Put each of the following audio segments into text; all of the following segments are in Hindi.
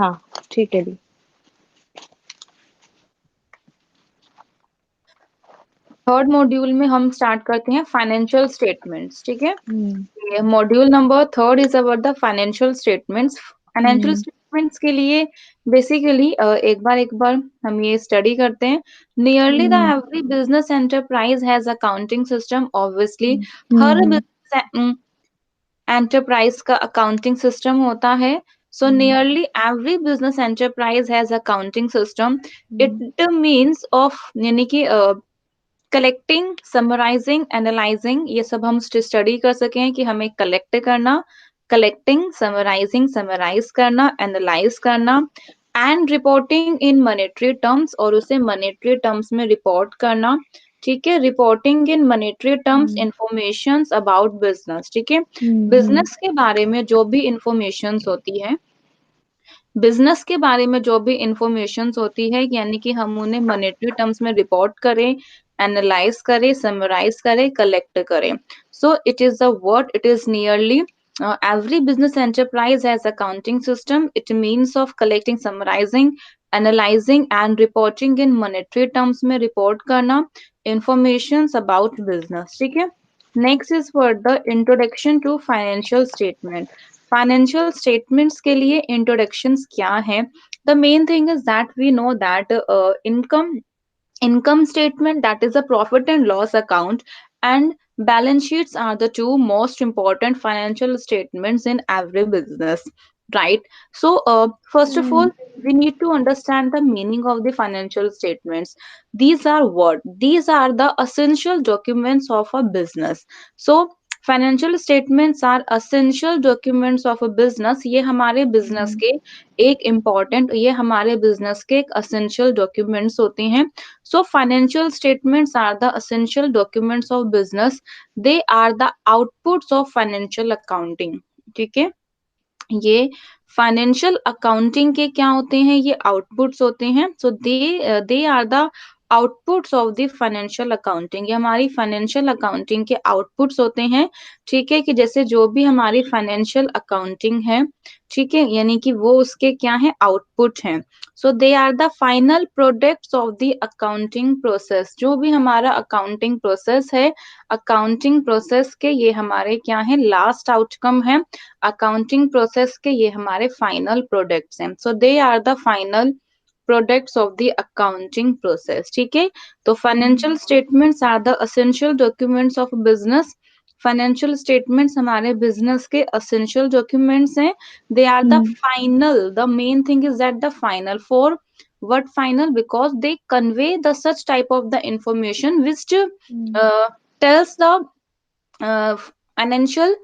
हाँ, ठीक है दी। थर्ड मॉड्यूल में हम स्टार्ट करते हैं फाइनेंशियल स्टेटमेंट्स, ठीक है। Hmm. Module number third is about the financial statements. Financial hmm. Statements के लिए बेसिकली एक बार हम ये स्टडी करते हैं। Nearly the hmm. Every business enterprise has accounting system, obviously हर हम्म। बिजनेस एंटरप्राइज का अकाउंटिंग सिस्टम होता है। So hmm. Nearly every business enterprise has accounting system. Hmm. It means of यानी कि कलेक्टिंग, समराइजिंग, एनालाइजिंग, ये सब हम स्टडी कर सकें कि हमें कलेक्ट करना, कलेक्टिंग, समराइजिंग, समराइज करना, एनालाइज करना, and reporting in monetary terms, और उसे मॉनेटरी टर्म्स में रिपोर्ट करना। ठीक है, reporting in monetary terms hmm. Information about business. ठीक है, हम्म। बिजनेस के बारे में जो भी इंफॉर्मेशन होती है, बिजनेस के बारे में जो भी इंफॉर्मेशन होती है, यानी कि हम उन्हें मॉनेटरी टर्म्स में रिपोर्ट करें, एनालाइज करें, समराइज करें, कलेक्ट करें। So it is the word, it is nearly every business enterprise has accounting system. It means of collecting, summarizing, analyzing and reporting in monetary terms में report करना informations about business। ठीक है, next is for the introduction to financial statement। Financial statements के लिए इंट्रोडक्शंस क्या है? The main thing is that we know that income statement, that is a profit and loss account, and balance sheets are the two most important financial statements in every business, right? So first of all, hmm. we need to understand the meaning of the financial statements. These are what? These are the essential documents of a business. So financial statements are essential documents of a business. ये हमारे बिजनेस हम्म। के एक इम्पॉर्टेंट, ये हमारे बिजनेस के एक असेंशियल डॉक्यूमेंट्स होते हैं। So financial statements are the essential documents of business. They are the outputs of financial accounting. ठीक है, ये फाइनेंशियल अकाउंटिंग के क्या होते हैं? ये आउटपुट्स होते हैं। So they are the outputs of the financial accounting. ये हमारी फाइनेंशियल अकाउंटिंग के आउटपुट्स होते हैं। ठीक है, कि जैसे जो भी हमारी फाइनेंशियल अकाउंटिंग है, ठीक है, यानी कि वो उसके क्या है? आउटपुट हैं। So they are the final products of the accounting process. जो भी हमारा अकाउंटिंग प्रोसेस है, अकाउंटिंग प्रोसेस के ये हमारे क्या है? लास्ट आउटकम है। अकाउंटिंग प्रोसेस के ये हमारे फाइनल प्रोडक्ट्स हैं। So they are the final products of the accounting process. ठीक है, तो financial statements are the essential documents of business. Financial statements हमारे बिजनेस के असेंशियल डॉक्यूमेंट्स हैं। They are the hmm. Final, the main thing is that the final for what final, because they convey the such type of the information which hmm. tells the financial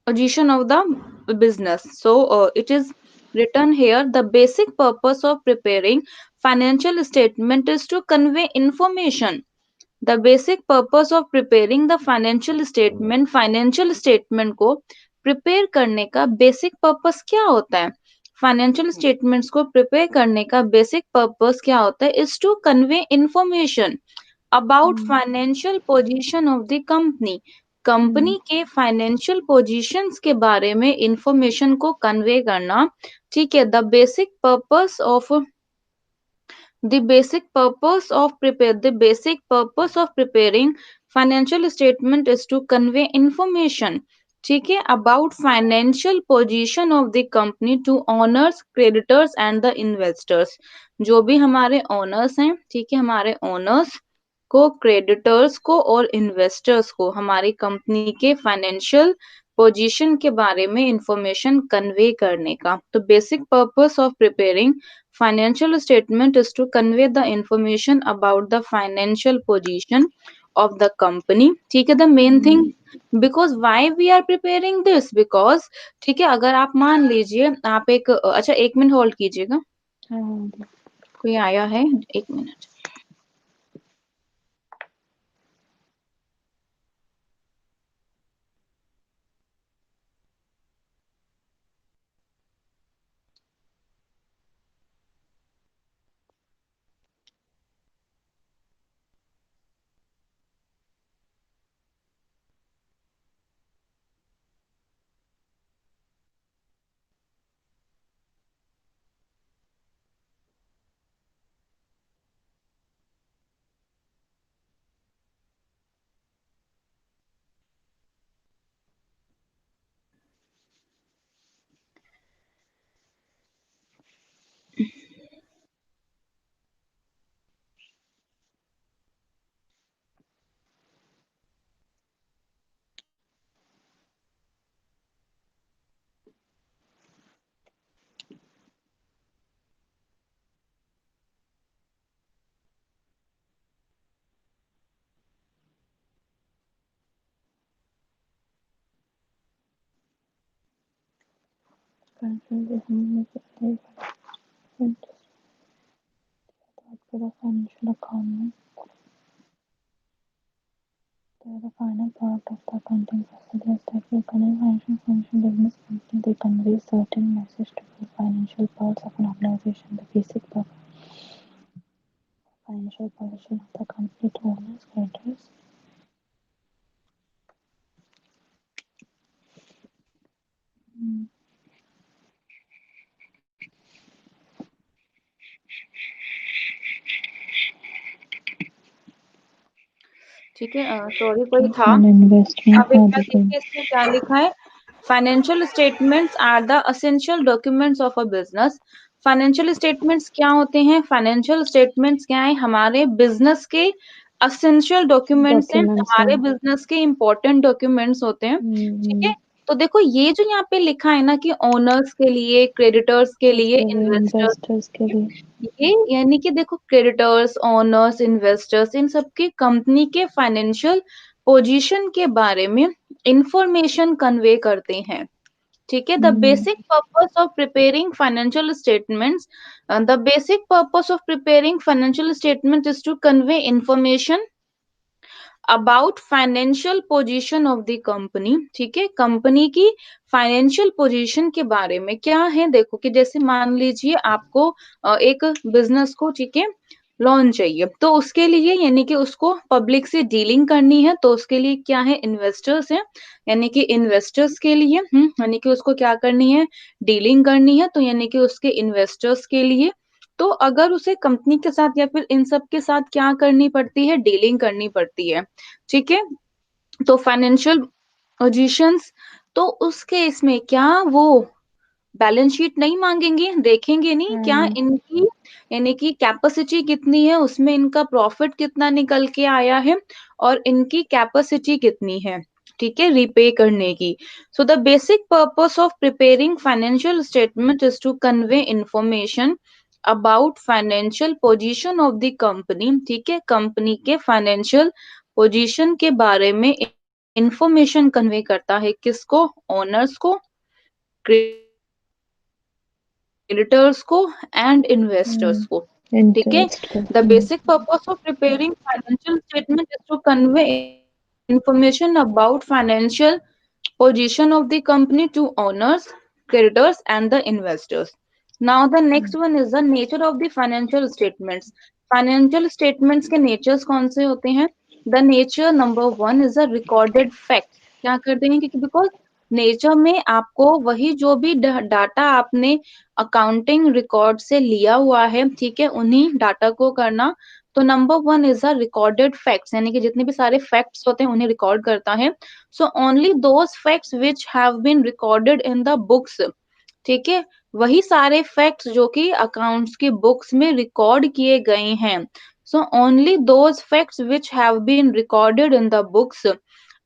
position of the business. So it is written here, the basic purpose of preparing financial statement is to convey information. The basic purpose of preparing the financial statement को prepare करने का basic purpose क्या होता है? फाइनेंशियल स्टेटमेंट्स को प्रिपेयर करने का बेसिक पर्पस क्या होता है? Is to convey information about hmm. Financial position of the company. Company hmm. के फाइनेंशियल पोजीशंस के बारे में इंफॉर्मेशन को कन्वे करना। ठीक है, the basic purpose of preparing financial statement is to convey information, ठीक है, about financial position of the company to owners, creditors and the investors। जो भी हमारे ओनर्स हैं, ठीक है, हमारे ओनर्स को, क्रेडिटर्स को और इन्वेस्टर्स को हमारी कंपनी के फाइनेंशियल पोजीशन के बारे में इंफॉर्मेशन कन्वे करने का। तो basic purpose of preparing financial statement is to convey the information about the financial position of the company। ठीक है, the main thing, hmm. because why we are preparing this, because ठीक है, अगर आप मान लीजिए आप एक अच्छा, 1 मिनट होल्ड कीजिएगा, हाँ। कोई आया है, 1 minute. Financial statement for the financial account. They are the final product of the accounting procedures that will connect financial business company. They convey certain message to the financial parts of an organization. The basic purpose financial position of the company to owners, creditors. Hmm. ठीक है, सॉरी कोई था। And investment अब एक हाँ बार देखिए देखिए इसमें क्या लिखा है। Financial statements are the essential documents of a business. Financial statements क्या होते हैं? फाइनेंशियल स्टेटमेंट्स क्या है? हमारे बिजनेस के असेंशियल डॉक्यूमेंट्स हैं, डॉक्यूमेंट्स है। हमारे बिजनेस के इम्पोर्टेंट डॉक्यूमेंट्स होते हैं। ठीक है, तो देखो ये जो यहाँ पे लिखा है ना कि ओनर्स के लिए, क्रेडिटर्स के लिए, उसके लिए इन्वेस्टर्स इन्वेस्टर्स के लिए ये यानी कि देखो क्रेडिटर्स, ओनर्स, इन्वेस्टर्स इन सबकी कंपनी के फाइनेंशियल पोजीशन के बारे में इंफॉर्मेशन कन्वे करते हैं। ठीक है, the basic purpose of preparing financial statements, the basic purpose of preparing financial statement is to convey information about financial position of the company. ठीक है, कंपनी की फाइनेंशियल पोजीशन के बारे में क्या है। देखो कि जैसे मान लीजिए आपको एक बिजनेस को, ठीक है, लोन चाहिए, तो उसके लिए यानी कि उसको पब्लिक से डीलिंग करनी है, तो उसके लिए क्या है, इन्वेस्टर्स है। यानी कि इन्वेस्टर्स के लिए यानी कि उसको क्या करनी है, डीलिंग करनी है, तो यानी कि उसके इन्वेस्टर्स के लिए। तो अगर उसे कंपनी के साथ या फिर इन सब के साथ क्या करनी पड़ती है, डीलिंग करनी पड़ती है। ठीक है, तो फाइनेंशियल पोजीशंस, तो उस केस में क्या वो बैलेंस शीट नहीं मांगेंगे, देखेंगे नहीं क्या इनकी यानी कि कैपेसिटी कितनी है, उसमें इनका प्रॉफिट कितना निकल के आया है और इनकी कैपेसिटी कितनी है, ठीक है, रीपे करने की। So the basic purpose of preparing financial statement is to convey information about financial position of the company. ठीक है, कंपनी के फाइनेंशियल पोजीशन के बारे में इंफॉर्मेशन कन्वे करता है, किसको, ओनर्स को, creditors को and investors को। ठीक है, इंटरेस्ट को the basic purpose of preparing financial statement is to convey information about financial position of the company to owners, creditors and the investors. Now the next one is the nature of the financial statements. Financial statements के natures कौन से होते हैं? The nature number one is a recorded fact. क्या करते हैं, क्योंकि बिकॉज नेचर में आपको वही जो भी डाटा आपने अकाउंटिंग रिकॉर्ड से लिया हुआ है, ठीक है, उन्हीं डाटा को करना। तो number one is a recorded facts, यानी कि जितने भी सारे फैक्ट्स होते हैं उन्हें रिकॉर्ड करता है। So only those facts which have been recorded in the books. ठीक है, वही सारे फैक्ट्स जो कि अकाउंट्स की बुक्स में रिकॉर्ड किए गए हैं। So only those facts which have been recorded in the books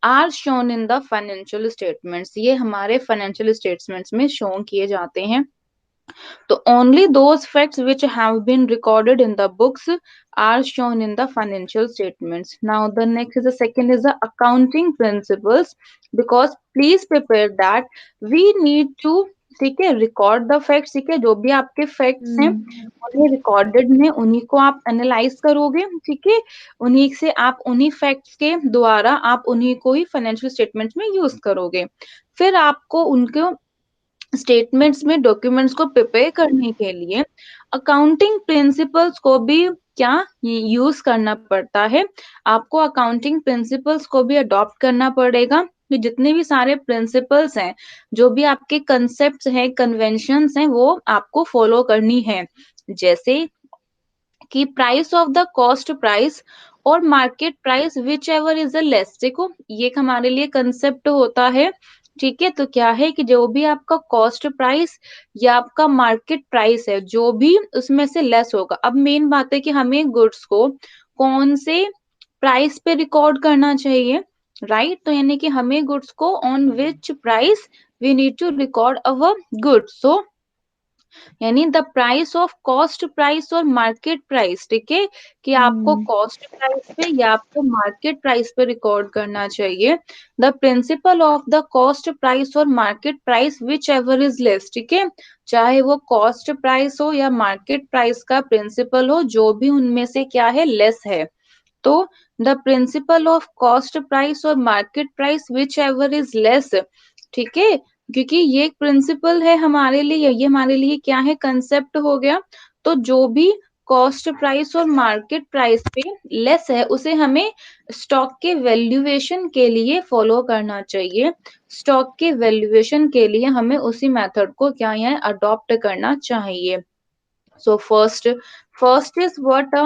are shown in the financial statements. ये हमारे फाइनेंशियल स्टेटमेंट्स में शो किए जाते हैं। So only those facts which have been recorded in the books are shown in the financial statements. Now the next is the second is the accounting principles, because please prepare that we need to, ठीक है, रिकॉर्ड द फैक्ट्स। ठीक है, जो भी आपके फैक्ट्स हैं उन्हें रिकॉर्डेड में उन्हीं को आप एनालाइज करोगे। ठीक है, उन्हीं से आप उन्हीं फैक्ट्स के द्वारा आप उन्हीं को ही फाइनेंशियल स्टेटमेंट्स में यूज करोगे। फिर आपको उनको स्टेटमेंट्स में डॉक्यूमेंट्स को प्रिपेयर करने के लिए अकाउंटिंग प्रिंसिपल्स को भी क्या यूज करना पड़ता है। आपको अकाउंटिंग प्रिंसिपल्स को भी अडॉप्ट करना पड़ेगा, कि जितने भी सारे प्रिंसिपल्स हैं, जो भी आपके कंसेप्ट्स हैं, कन्वेंशंस हैं, वो आपको फॉलो करनी है। जैसे कि price of the cost price और market price whichever is the less. देखो ये एक हमारे लिए कंसेप्ट होता है। ठीक है, तो क्या है कि जो भी आपका कॉस्ट प्राइस या आपका मार्केट प्राइस है, जो भी उसमें से लेस होगा। अब मेन बात है कि हमें गुड्स को कौन से प्राइस पे रिकॉर्ड करना चाहिए, राइट। तो यानी कि हमें गुड्स को on which price we need to record our goods. So यानी the price of cost price और मार्केट प्राइस, ठीक है, कि आपको हम्म। कॉस्ट प्राइस पे या आपको मार्केट प्राइस पे रिकॉर्ड करना चाहिए। The principle of the cost price और market price whichever is less, ठीक है, चाहे वो कॉस्ट प्राइस हो या मार्केट प्राइस का प्रिंसिपल हो, जो भी उनमें से क्या है, लेस है। तो the principle of cost price और market price whichever is less, ठीक है, क्योंकि ये एक प्रिंसिपल है हमारे लिए, ये हमारे लिए क्या है, कंसेप्ट हो गया। तो जो भी कॉस्ट प्राइस और मार्केट प्राइस पे लेस है उसे हमें स्टॉक के वैल्यूएशन के लिए फॉलो करना चाहिए। स्टॉक के वैल्यूएशन के लिए हमें उसी मेथड को क्या है, अडॉप्ट करना चाहिए। So first is what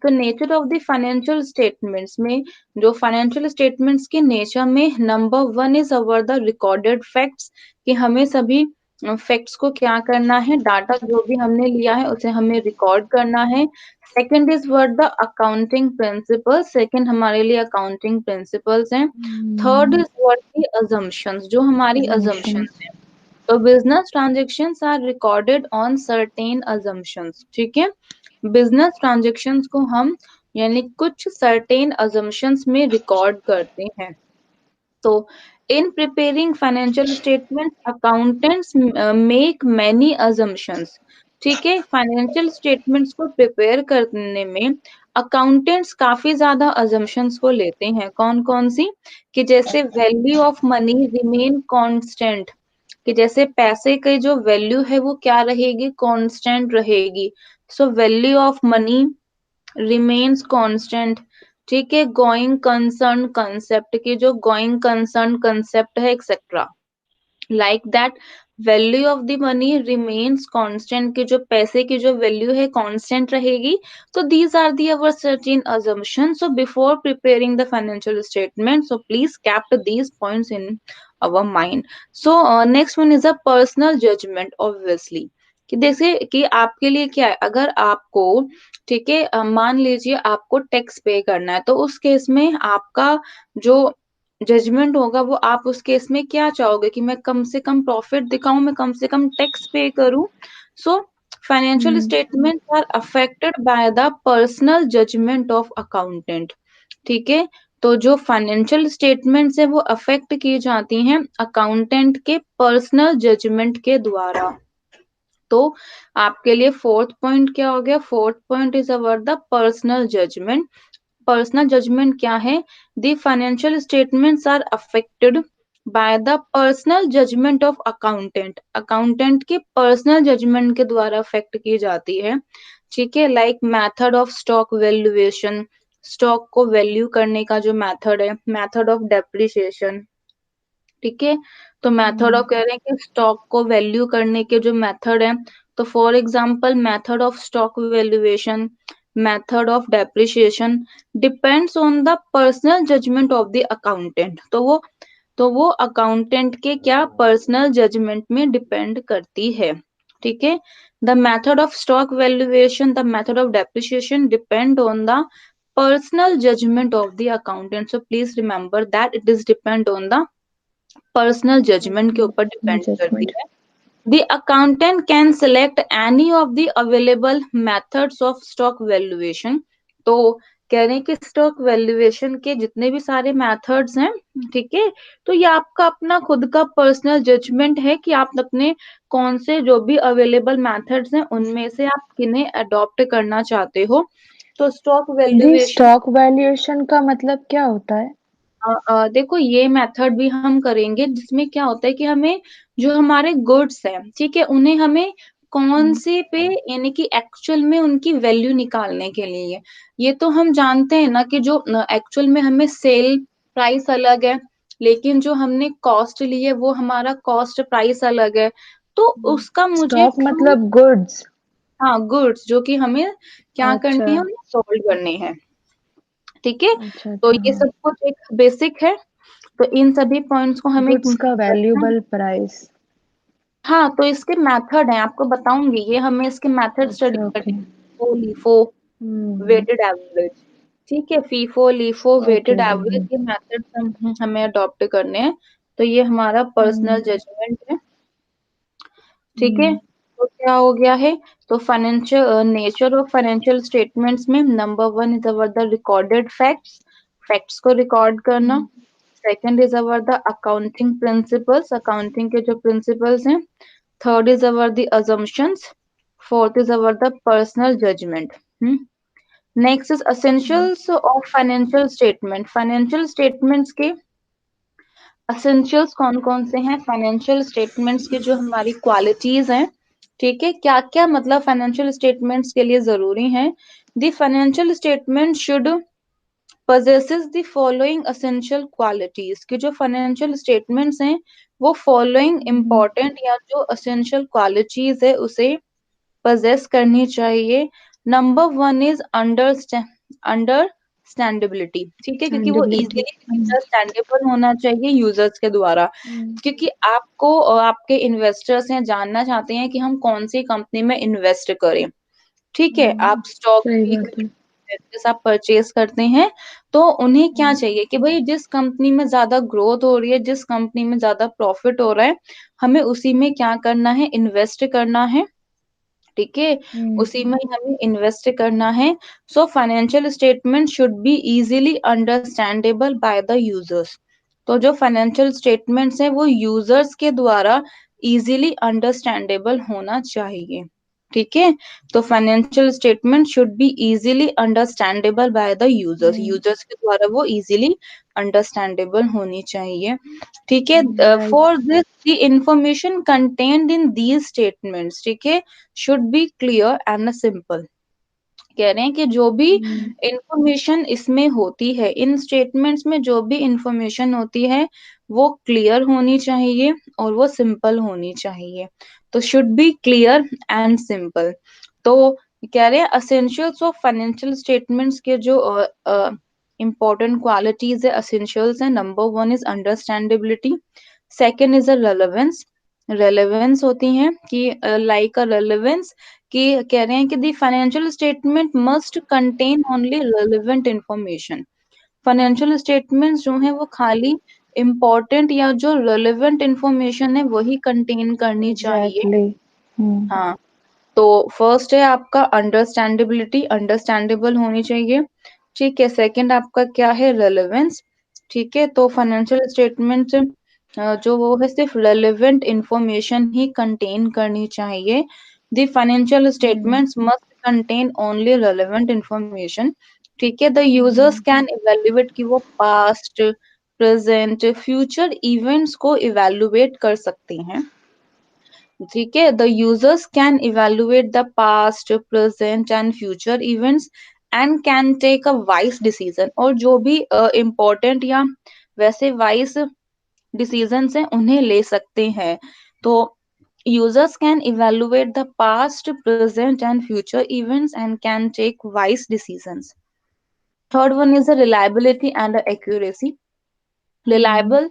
the nature of the financial statements में, जो financial statements के nature में number one is our the recorded facts, कि हमें सभी फैक्ट्स को क्या करना है, डाटा जो भी हमने लिया है उसे हमें रिकॉर्ड करना है। Second is what the accounting principles, second हमारे लिए अकाउंटिंग प्रिंसिपल्स हैं। Third is what the assumptions, जो हमारी assumptions। अजम्पशंस हैं। तो business transactions are recorded on certain assumptions, ठीक है, बिजनेस ट्रांजेक्शन्स को हम यानी कुछ सर्टेन अजम्पशंस में रिकॉर्ड करते हैं। तो in preparing financial statements, accountants make many assumptions, ठीक है, फाइनेंशियल स्टेटमेंट्स को प्रिपेयर करने में अकाउंटेंट्स काफी ज्यादा assumptions को लेते हैं। कौन कौन सी, कि जैसे value of money remain constant, कि जैसे पैसे की जो वैल्यू है वो क्या रहेगी, कांस्टेंट रहेगी। So value of money remains constant, ठीक है, गोइंग कंसर्न कंसेप्ट, की जो गोइंग कंसर्न कंसेप्ट है etcetera, like that value of the money remains constant, की जो पैसे की जो वैल्यू है कांस्टेंट रहेगी। तो these are the our certain assumptions, so before preparing the financial statement, so please kept these points in our mind. So next one is a personal judgment obviously, कि जैसे कि आपके लिए क्या है, अगर आपको, ठीक है, मान लीजिए आपको टैक्स पे करना है, तो उस केस में आपका जो जजमेंट होगा वो आप उस केस में क्या चाहोगे, कि मैं कम से कम प्रॉफिट दिखाऊं, मैं कम से कम टैक्स पे करूं। So financial hmm. Statement are affected by the personal judgement of accountant, ठीक है, तो जो फाइनेंशियल स्टेटमेंट्स है वो अफेक्ट की जाती हैं अकाउंटेंट के पर्सनल जजमेंट के द्वारा। तो आपके लिए फोर्थ पॉइंट क्या हो गया, fourth point is our the personal judgement. Personal judgement क्या है, the financial statements are affected by the personal judgement of accountant, accountant के पर्सनल जजमेंट के द्वारा अफेक्ट की जाती है, ठीक है, like method of stock valuation, stock को वैल्यू करने का जो मेथड है, मेथड ऑफ डेप्रिसिएशन, ठीक है, तो मेथड ऑफ हम्म। कह रहे हैं कि स्टॉक को वैल्यू करने के जो मेथड है, तो for example method of stock valuation, method of depreciation depends on the personal judgement of the accountant, तो वो अकाउंटेंट के क्या पर्सनल जजमेंट में डिपेंड करती है, ठीक है। The method of stock valuation, the method of depreciation depend on the personal judgement of the accountant, so please remember that it is depend on the personal judgement के ऊपर पर्सनल डिपेंड करती जजमेंट। है। The accountant can select any of the available methods of stock valuation. तो कह रहे हैं कि स्टॉक वैल्यूएशन के जितने भी सारे मेथड्स हैं, ठीक है, तो ये आपका अपना खुद का पर्सनल जजमेंट है कि आप अपने कौन से जो भी अवेलेबल मेथड्स हैं उनमें से आप किन्हें अडॉप्ट करना चाहते हो। तो स्टॉक जी, वैल्यूएशन, स्टॉक वैल्यूएशन का मतलब क्या होता है? देखो ये मेथड भी हम करेंगे जिसमें क्या होता है कि हमें जो हमारे गुड्स हैं, ठीक है, उन्हें हमें कौन हम्म। से पे यानी कि एक्चुअल में उनकी वैल्यू निकालने के लिए, ये तो हम जानते हैं ना कि जो एक्चुअल में हमें सेल प्राइस अलग है, लेकिन जो हमने कॉस्ट ली है वो हमारा कॉस्ट प्राइस अलग है। तो उसका मुझे स्टॉक ट्रू, मतलब गुड्स। हाँ गुड्स जो कि हमें क्या अच्छा। करने हैं, उन्हें सोल्ड करने हैं, ठीक है। अच्छा। तो अच्छा, ये हाँ। सब कुछ एक बेसिक है, तो इन सभी पॉइंट्स को हमें गुड्स का include करना है। Valuable price. हाँ, तो इसके मेथड हैं, आपको बताऊंगी, ये हमें इसके मेथड स्टडी अच्छा, करने ओके। हैं। FIFO LIFO hmm. Weighted average, ठीक है, FIFO LIFO okay. Weighted average, ये मेथड हमें अडॉप्ट करने हैं। तो ये हमारा पर्सनल हम्म। जजमेंट है, ठीक है। हम्म। तो क्या हो गया है? तो financial nature of financial statements में number one is our the recorded facts, facts को रिकॉर्ड करना। Hmm, second is our the accounting principles, accounting के जो प्रिंसिपल्स हैं। Third is our the assumptions. Fourth is our the personal judgement. Next is hmm, essentials of financial statement. Financial statements के असेंशियल्स कौन कौन से हैं? फाइनेंशियल स्टेटमेंट्स की जो हमारी क्वालिटीज हैं, ठीक है, क्या क्या मतलब फाइनेंशियल स्टेटमेंट्स के लिए जरूरी है। The financial statement should possesses the following essential qualities, कि जो फाइनेंशियल स्टेटमेंट्स हैं वो फॉलोइंग हम्म, इम्पोर्टेंट या जो essential qualities है उसे possess करनी चाहिए। नंबर वन इज अंडरस्टैंडेबिलिटी, ठीक है, क्योंकि वो understandability। इजीली अंडरस्टैंडेबल होना चाहिए यूजर्स के द्वारा। हम्म, क्योंकि आपको आपके इन्वेस्टर्स हैं जानना चाहते हैं कि हम कौन सी कंपनी में इन्वेस्ट करें, ठीक है। आप स्टॉक सही भी बात है। आप परचेज करते हैं तो उन्हें क्या हम्म, चाहिए कि भाई जिस कंपनी में ज्यादा ग्रोथ हो रही है, जिस कंपनी में ज्यादा प्रॉफिट हो रहा है, हमें उसी में क्या करना है? इन्वेस्ट करना है, ठीक है, हम्म, उसी में ही हमें इन्वेस्ट करना है। So financial statement should be easily understandable by the users. तो जो फाइनेंशियल स्टेटमेंट्स हैं वो यूजर्स के द्वारा इजीली अंडरस्टैंडेबल होना चाहिए, ठीक है। तो financial statement should be easily understandable by the users, hmm, users के द्वारा वो इजीली अंडरस्टैंडेबल होनी चाहिए, ठीक है। Right. For this the information contained in these statements, ठीक है, should be clear and simple. कह रहे हैं कि जो भी हम्म, इंफॉर्मेशन इसमें होती है, इन स्टेटमेंट्स में जो भी इंफॉर्मेशन होती है वो क्लियर होनी चाहिए और वो सिंपल होनी चाहिए। तो should be clear and simple. तो कह रहे हैं असेंशियल्स ऑफ फाइनेंशियल स्टेटमेंट्स के जो इम्पोर्टेंट क्वालिटीज है, असेंशियल्स है, number one is understandability, second is a relevance, relevance होती हैं कि लाइक अ रेलेवेंस, कि कह रहे हैं कि the financial statement must contain only relevant information. Financial statements जो है वो खाली इम्पोर्टेंट या जो रेलेवेंट इंफॉर्मेशन है वही कंटेन करनी चाहिए। एग्जैक्टली। हम्म, हाँ, तो फर्स्ट है आपका अंडरस्टैंडेबिलिटी, अंडरस्टैंडेबल होनी चाहिए, ठीक है। सेकंड आपका क्या है? रेलेवेंस, ठीक है। तो फाइनेंशियल स्टेटमेंट जो वो है सिर्फ रेलेवेंट इंफॉर्मेशन ही कंटेन करनी चाहिए। The financial hmm, statements must contain only relevant information, ठीक है। The users hmm, can evaluate कि वो पास्ट, प्रेजेंट, फ्यूचर इवेंट्स को इवेल्युएट कर सकते हैं, ठीक है। The users can evaluate the past, present and future events and can take a wise decision, और जो भी इम्पोर्टेंट या वैसे वाइज डिसीजंस हैं उन्हें ले सकते हैं। तो users can evaluate the past, present and future events and can take wise decisions. Third one is the reliability and accuracy. Hmm, reliable,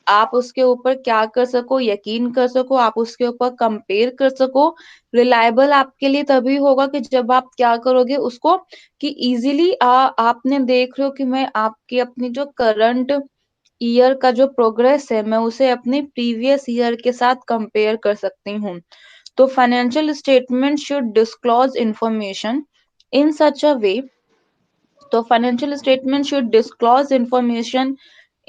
आप उसके ऊपर क्या कर सको? यकीन कर सको, आप उसके ऊपर कंपेयर कर सको। रिलायबल आपके लिए तभी होगा कि जब आप क्या करोगे उसको, कि इजीली आपने देख रहे हो कि मैं आपकी अपनी जो करंट ईयर का जो प्रोग्रेस है मैं उसे अपने प्रीवियस ईयर के साथ कंपेयर कर सकती हूँ। तो financial statement should disclose information in such a way, तो financial statement should disclose information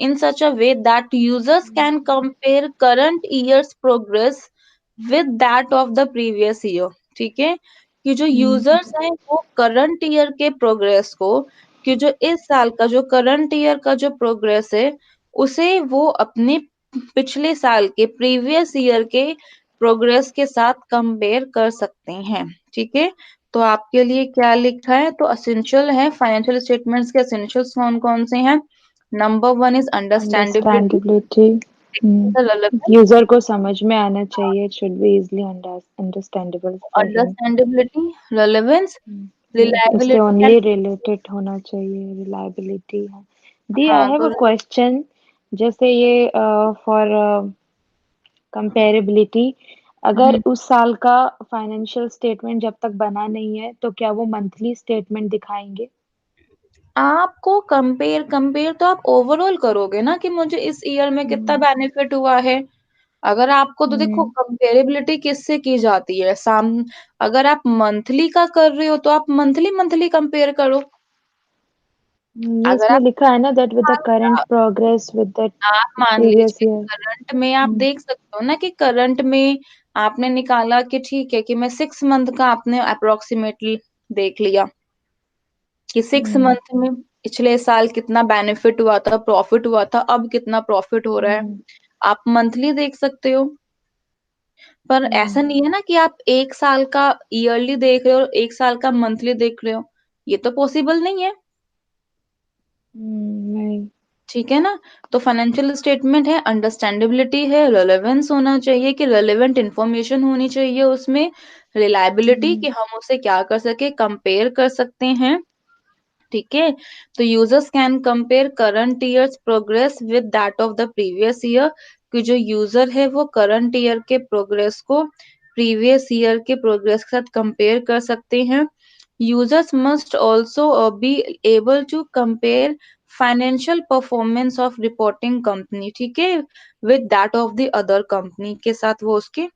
in such a way that users can compare current year's progress with that of the previous year, ठीक है। कि जो हम्म, यूजर्स हैं वो करंट ईयर के प्रोग्रेस को, कि जो इस साल का जो करंट ईयर का जो प्रोग्रेस है उसे वो अपने पिछले साल के प्रीवियस ईयर के प्रोग्रेस के साथ कंपेयर कर सकते हैं, ठीक है। तो आपके लिए क्या लिखा है? तो असेंशियल है फाइनेंशियल स्टेटमेंट्स के, असेंशियल्स कौन कौन से हैं? Number one is understandability, understandability. Relevance, user को समझ में आना चाहिए, it should be easily understandable for him. Understandability, relevance, इससे रिलायबिलिटी ओनली एंड, रिलेटेड होना चाहिए, रिलायबिलिटी है। दी आई हाँ हैव तो अ क्वेश्चन। जैसे ये फॉर कंपेरेबिलिटी, अगर हम्म, उस साल का फाइनेंशियल स्टेटमेंट जब तक बना नहीं है तो क्या वो मंथली स्टेटमेंट दिखाएंगे? आपको कंपेयर कंपेयर तो आप ओवरऑल करोगे ना कि मुझे इस ईयर में कितना हम्म, बेनिफिट हुआ है, अगर आपको तो देखो हम्म। कंपेरेबिलिटी किससे की जाती है, अगर आप मंथली का कर रहे हो तो आप मंथली मंथली कंपेयर करो। ये अगर इसमें आप लिखा है ना, दैट विद द साल करंट का, प्रोग्रेस विद द आप मान प्रीवियस लीजिए ईयर। करंट में आप हम्म। देख सकते हो ना कि करंट में आपने निकाला कि ठीक है कि मैं 6 मंथ का आपने अप्रोक्सीमेटली देख लिया कि सिक्स हम्म। मंथ में पिछले साल कितना बेनिफिट हुआ था, प्रॉफिट हुआ था, अब कितना प्रॉफिट हो रहा है। हम्म। आप मंथली देख सकते हो। पर हम्म। ऐसा नहीं है ना कि आप 1 साल का ईयरली देख रहे हो और 1 साल का मंथली देख रहे हो, ये तो पॉसिबल नहीं है। नहीं। ठीक है ना। तो फाइनेंशियल स्टेटमेंट है, अंडरस्टैंडेबिलिटी है, रेलेवेंस होना चाहिए कि रेलेवेंट इंफॉर्मेशन होनी चाहिए उसमें, रिलायबिलिटी हम्म। कि हम उसे क्या कर सके, कंपेयर कर सकते हैं। ठीक है। तो users can compare current years progress with that of the previous year, कि जो यूजर है वो करंट ईयर के प्रोग्रेस को प्रीवियस ईयर के प्रोग्रेस के साथ कंपेयर कर सकते हैं। Users must also be able to compare financial performance of reporting company, ठीक है, with that of the other company, के साथ वो उसके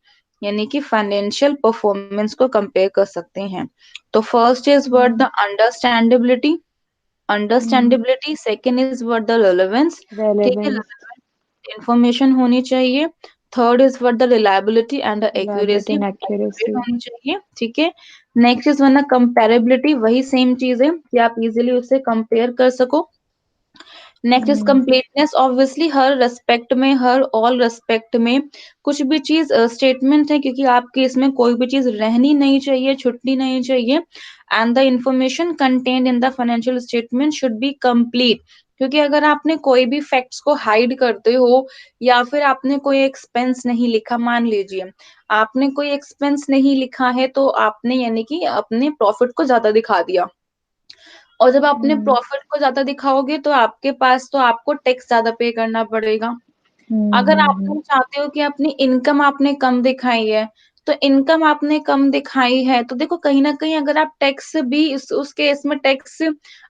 यानी कि फाइनेंशियल परफॉर्मेंस को कंपेयर कर सकते हैं। तो first is word the hmm. Understandability, hmm. Understandability second is what the relevance, ठीक है, रेलेवेंस। इंफॉर्मेशन होनी चाहिए। Third is what the reliability and the reliability accuracy, and accurate accuracy. होनी चाहिए। ठीक है। नेक्स्ट इज वन कंपेरेबिलिटी, वही सेम चीज है कि आप इजीली उससे कंपेयर कर सको। Next is hmm. Completeness, obviously her respect में, हर ऑल रेस्पेक्ट में कुछ भी चीज स्टेटमेंट है, क्योंकि आपके इसमें कोई भी चीज रहनी नहीं चाहिए, छुटनी नहीं चाहिए। And the information contained in the financial statement should B complete, क्योंकि अगर आपने कोई भी फैक्ट्स को हाइड करते हो या फिर आपने कोई एक्सपेंस नहीं लिखा, मान लीजिए आपने कोई एक्सपेंस नहीं लिखा है तो आपने यानी कि अपने प्रॉफिट को ज्यादा दिखा दिया, और जब आपने हम्म। प्रॉफिट को ज्यादा दिखाओगे तो आपके पास तो आपको टैक्स ज्यादा पे करना पड़ेगा। अगर आपने चाहते हो कि अपनी इनकम आपने कम दिखाई है, तो इनकम आपने कम दिखाई है तो देखो कहीं ना कहीं अगर आप टैक्स भी उस केस में टैक्स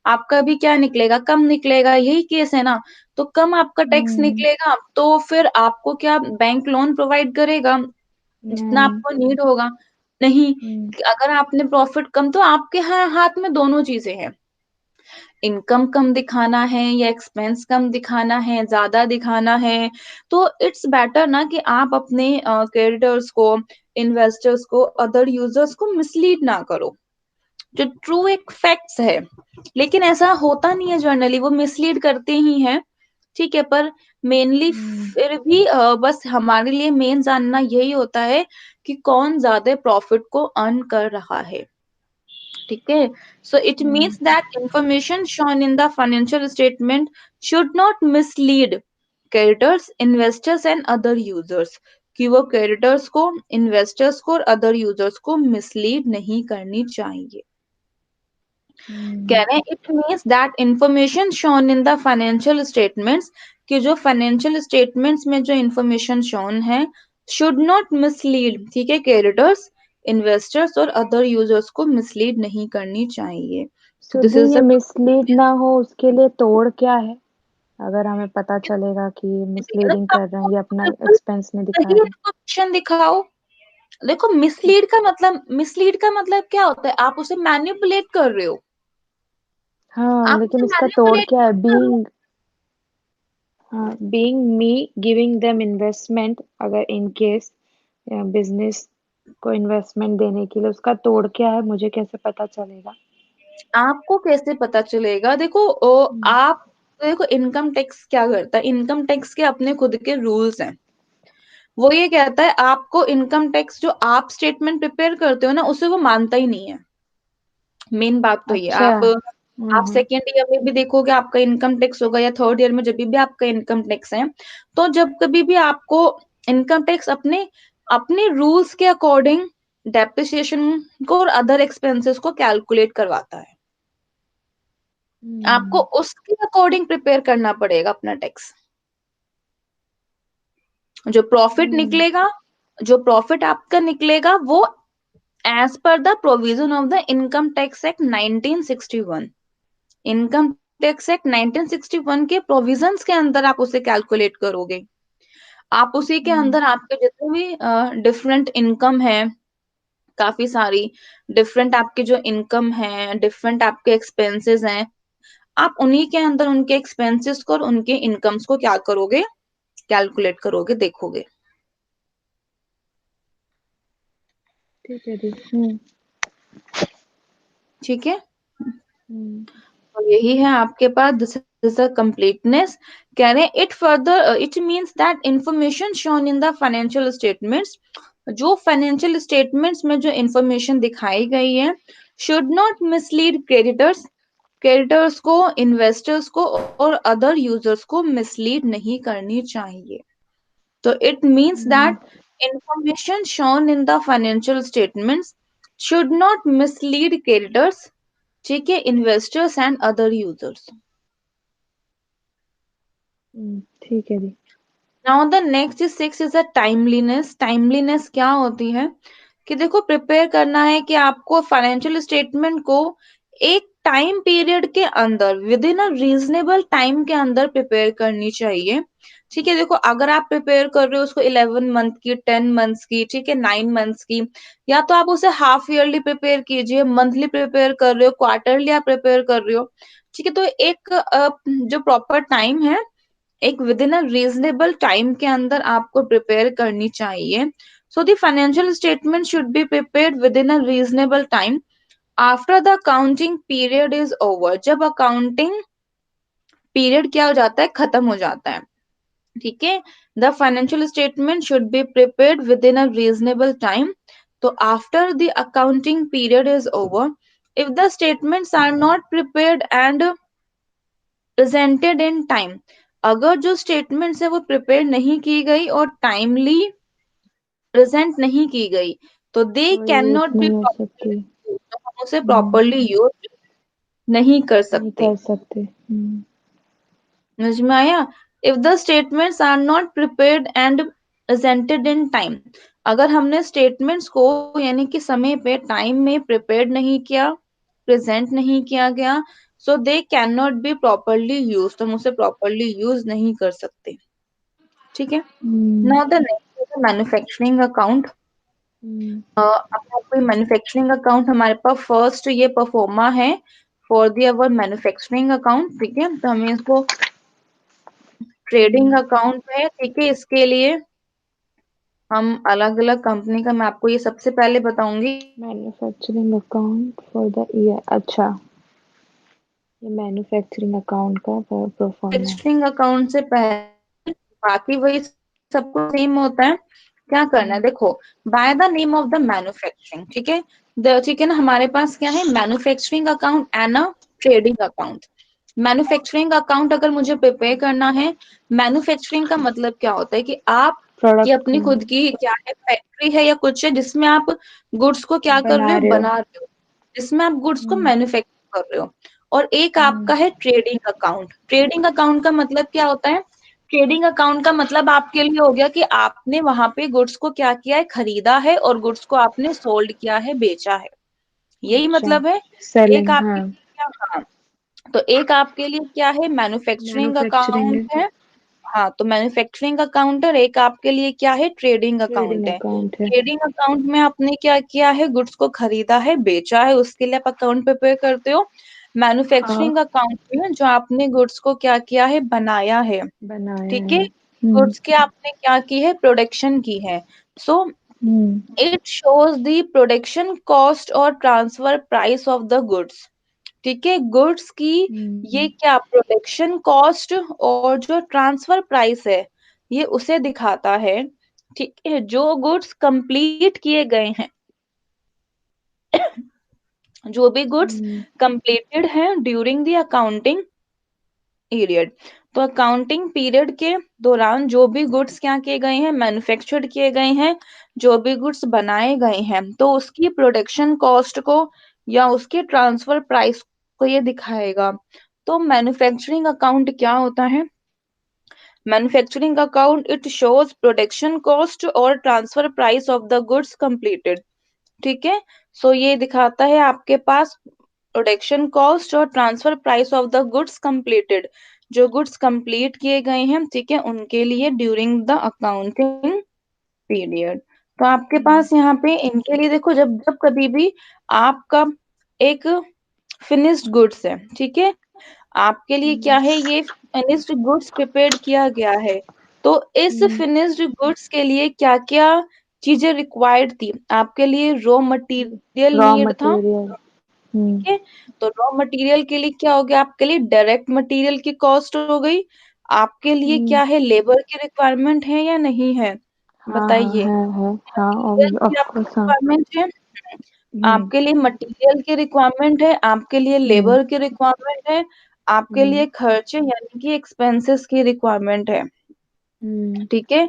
आपका भी क्या निकलेगा, कम निकलेगा, यही केस है ना। तो कम आपका टैक्स हम्म। निकलेगा तो फिर आपको क्या बैंक लोन प्रोवाइड करेगा जितना नहीं। आपको नीड होगा? नहीं। हम्म। अगर आपने प्रॉफिट कम, तो आपके हाथ में दोनों चीजें हैं, इनकम कम दिखाना है या एक्सपेंस कम दिखाना है, ज्यादा दिखाना है। तो इट्स बेटर ना कि आप अपने क्रेडिटर्स को, इन्वेस्टर्स को, अदर यूजर्स को मिसलीड ना करो, जो ट्रू एक फैक्ट्स है। लेकिन ऐसा होता नहीं है, जनरली वो मिसलीड करते ही हैं। ठीक है। पर मेनली हम्म। फिर भी बस हमारे लिए मेन जानना यही होता है कि कौन ज्यादा प्रॉफिट को अर्न कर रहा है। ठीक है। So it hmm. Means that information shown in the financial statement should not mislead creditors, investors and other users, कि वो क्रेडिटर्स को, इन्वेस्टर्स को और अदर यूजर्स को मिसलीड नहीं करनी चाहिए। कह हम्म। रहे हैं it means that information shown in the financial statements, कि जो फाइनेंशियल स्टेटमेंट्स में जो इंफॉर्मेशन शोन है शुड नॉट मिसलीड, ठीक है, क्रेडिटर्स, इन्वेस्टर्स और अदर यूजर्स को मिसलीड नहीं करनी चाहिए। तो तो दिस दी इज ये द मिसलीड ना हो उसके लिए तोड़ क्या है? अगर हमें पता चलेगा कि ये मिसलीडिंग कर रहे आपको हैं या अपना बिल्कुल एक्सपेंस नहीं दिखा सही रहे हैं। इंफॉर्मेशन दिखाओ। देखो तो मिसलीड का मतलब क्या होता है, आप उसे मैनिपुलेट कर रहे हो, हाँ, आप लेकिन उसे इसका तोड़ मैनिपुलेट क्या है? कर रहे हो। बीइंग, हाँ, being me giving them investment, अगर इन केस बिजनेस को इन्वेस्टमेंट देने के लिए, उसका तोड़ क्या है? मुझे कैसे पता चलेगा? आपको कैसे पता चलेगा? देखो हम्म। आप देखो इनकम टैक्स क्या करता है, इनकम टैक्स के अपने खुद के रूल्स हैं। वो ये कहता है आपको इनकम टैक्स जो आप स्टेटमेंट प्रिपेयर करते हो ना उसे वो मानता ही नहीं है। मेन बात तो ये, अच्छा। आप हम्म। सेकेंड ईयर में भी देखोगे आपका इनकम टैक्स होगा, या थर्ड ईयर में जब भी आपका इनकम टैक्स है, तो जब कभी भी आपको इनकम टैक्स अपने अपने रूल्स के अकॉर्डिंग डेप्रिसिएशन को और अदर एक्सपेंसेस को कैलकुलेट करवाता है। आपको हम्म। उसके अकॉर्डिंग प्रिपेयर करना पड़ेगा अपना टैक्स। जो प्रॉफिट हम्म। निकलेगा, जो प्रॉफिट आपका निकलेगा वो एज पर the provision of the income tax act 1961, income tax act 1961 के प्रोविजंस के अंदर आप उसे कैलकुलेट करोगे। आप उसी के हम्म अंदर आपके जितने भी डिफरेंट इनकम है, काफी सारी डिफरेंट आपके जो इनकम है, डिफरेंट आपके एक्सपेंसेस हैं, आप उन्हीं के अंदर उनके एक्सपेंसेस को और उनके इनकम्स को क्या करोगे, कैलकुलेट करोगे, देखोगे। ठीक है दी। ठीक है, हम्म तो यही है आपके पास, दिस इज अ कंप्लीटनेस। कह रहे हैं it further it means that information shown in the financial statements, जो फाइनेंशियल स्टेटमेंट्स में जो इंफॉर्मेशन दिखाई गई है, should not mislead creditors, creditors को, इन्वेस्टर्स को और अदर यूजर्स को मिसलीड नहीं करनी चाहिए। तो it means hmm that information shown in the financial statements should not mislead creditors, ठीक है, इन्वेस्टर्स एंड अदर यूजर्स। ठीक है दी। Now the next is six is a timeliness. Timeliness क्या होती है कि देखो, प्रिपेयर करना है कि आपको फाइनेंशियल स्टेटमेंट को एक टाइम पीरियड के अंदर, with in a reasonable time के अंदर प्रिपेयर करनी चाहिए। ठीक है, देखो अगर आप प्रिपेयर कर रहे हो उसको 11 मंथ की, 10 मंथ्स की, ठीक है, 9 मंथ्स की, या तो आप उसे हाफ ईयरली प्रिपेयर कीजिए, मंथली प्रिपेयर कर रहे हो, क्वार्टरली आप प्रिपेयर कर रहे हो, ठीक है, तो एक जो प्रॉपर टाइम है, एक with in a reasonable time के अंदर आपको प्रिपेयर करनी चाहिए। So the financial statement should be prepared within a reasonable time after the accounting period is over, जब अकाउंटिंग पीरियड क्या हो जाता है, खत्म हो जाता है। ठीक है, the financial statement should be prepared within a reasonable time, तो after the accounting period is over, if the statements are not prepared and presented in time, अगर जो स्टेटमेंट्स है वो प्रिपेयर नहीं की गई और टाइमली प्रेजेंट नहीं की गई, तो दे तो कैन यूज नॉट बी नहीं हो सकती। प्रॉपरली, तो हम उसे हम्म प्रॉपरली यूज नहीं कर नहीं सकते। कर सकते। समझ में आया? If the statements are not prepared and presented in time, अगर हमने स्टेटमेंट्स को यानी कि समय पे टाइम में प्रिपेयर्ड नहीं किया, प्रेजेंट नहीं किया गया, so they can not be properly use, तो हम उसे प्रॉपरली यूज नहीं कर सकते। ठीक है, hmm now the next is manufacturing account. Hmm अब कोई मैन्युफैक्चरिंग अकाउंट हमारे पास फर्स्ट ये परफॉर्मा है for the our manufacturing account. ठीक है, तो हमें इसको ट्रेडिंग अकाउंट है, ठीक है, इसके लिए हम अलग अलग कंपनी का मैं आपको ये सबसे पहले बताऊंगी। Manufacturing account for the year. अच्छा, ये मैन्युफैक्चरिंग अकाउंट का प्रोफार्मा। मैन्युफैक्चरिंग अकाउंट से पहले बाकी वही सब कुछ सेम होता है। क्या करना है, हम्म देखो, by the name of the manufacturing, ठीक है, ठीक है ना, हमारे पास क्या है, manufacturing account and a trading account. Manufacturing account अगर मुझे प्रिपेयर करना है, मैन्युफैक्चरिंग का मतलब क्या होता है कि आप की प्रोडक्ट अपनी को खुद की क्या है, फैक्ट्री है या कुछ है जिसमें आप गुड्स को क्या कर रहे बना हो, रहे हो। बना रहे हो, जिसमें आप गुड्स को हम्म मैन्युफैक्चर कर रहे हो। और एक हम्म आपका है ट्रेडिंग अकाउंट। ट्रेडिंग अकाउंट का मतलब क्या होता है, ट्रेडिंग अकाउंट का मतलब आपके लिए हो गया कि आपने वहां पे गुड्स को क्या किया है, खरीदा है और गुड्स को आपने सोल्ड किया है, बेचा है, यही अच्छा, मतलब है। एक सेलिंग, आपके हाँ। लिए क्या, हाँ, तो एक आपके लिए क्या है, मैन्युफैक्चरिंग मैन्युफैक्चरिंग अकाउंट है। है। हाँ, तो मैन्युफैक्चरिंग अकाउंट, और एक आपके लिए क्या है, ट्रेडिंग ट्रेडिंग अकाउंट है। अकाउंट है। ट्रेडिंग अकाउंट में आपने क्या किया है, गुड्स को खरीदा है, बेचा है, उसके लिए आप अकाउंट प्रिपेयर करते हो। हाँ, मैन्युफैक्चरिंग अकाउंट में जो आपने गुड्स को क्या किया है, बनाया है, बनाया ठीक है, है। हम्म गुड्स की आपने क्या की है, प्रोडक्शन की है। So hmm it shows the production cost और transfer price of the goods. ठीक है, गुड्स की ये हम्म क्या, प्रोडक्शन कॉस्ट और जो ट्रांसफर प्राइस है, ये उसे दिखाता है। ठीक है, जो गुड्स कंप्लीट किए गए हैं, जो भी गुड्स हम्म कंप्लीटेड हैं ड्यूरिंग द अकाउंटिंग पीरियड, तो अकाउंटिंग पीरियड के दौरान जो भी गुड्स क्या किए गए हैं, मैन्युफैक्चर्ड किए गए हैं, जो भी गुड्स बनाए गए हैं, तो उसकी प्रोडक्शन कॉस्ट को या उसके ट्रांसफर प्राइस को ये दिखाएगा। तो मैन्युफैक्चरिंग अकाउंट क्या होता है, manufacturing account it shows production cost और transfer price of the goods completed. ठीक है, सो ये दिखाता है आपके पास प्रोडक्शन कॉस्ट और transfer price of the goods completed, जो गुड्स कंप्लीट किए गए हैं, ठीक है, उनके लिए ड्यूरिंग द अकाउंटिंग पीरियड। तो आपके हम्म पास यहाँ पे इनके लिए देखो, जब जब कभी भी आपका एक फिनिश्ड गुड्स है, ठीक है, आपके लिए क्या है, ये फिनिश्ड गुड्स प्रिपेयर्ड किया गया है। तो इस फिनिश्ड गुड्स के लिए क्या क्या चीजें रिक्वायर्ड थी, आपके लिए रॉ मटेरियल रॉ नीड था, मटेरियल। ठीक है। तो रॉ मटेरियल के लिए क्या हो गया, आपके लिए डायरेक्ट मटेरियल की कॉस्ट हो गई, आपके लिए क्या है, लेबर की रिक्वायरमेंट है या नहीं है, हाँ हाँ बताइए। है हाँ। मटेरियल की ऑफ आपकी कोर्स हाँ। रिक्वायरमेंट है, हम्म आपके लिए मटेरियल की रिक्वायरमेंट है, आपके लिए हम्म लेबर की रिक्वायरमेंट है, आपके हम्म लिए खर्चे यानी कि एक्सपेंसेस की रिक्वायरमेंट है, हम्म ठीक है।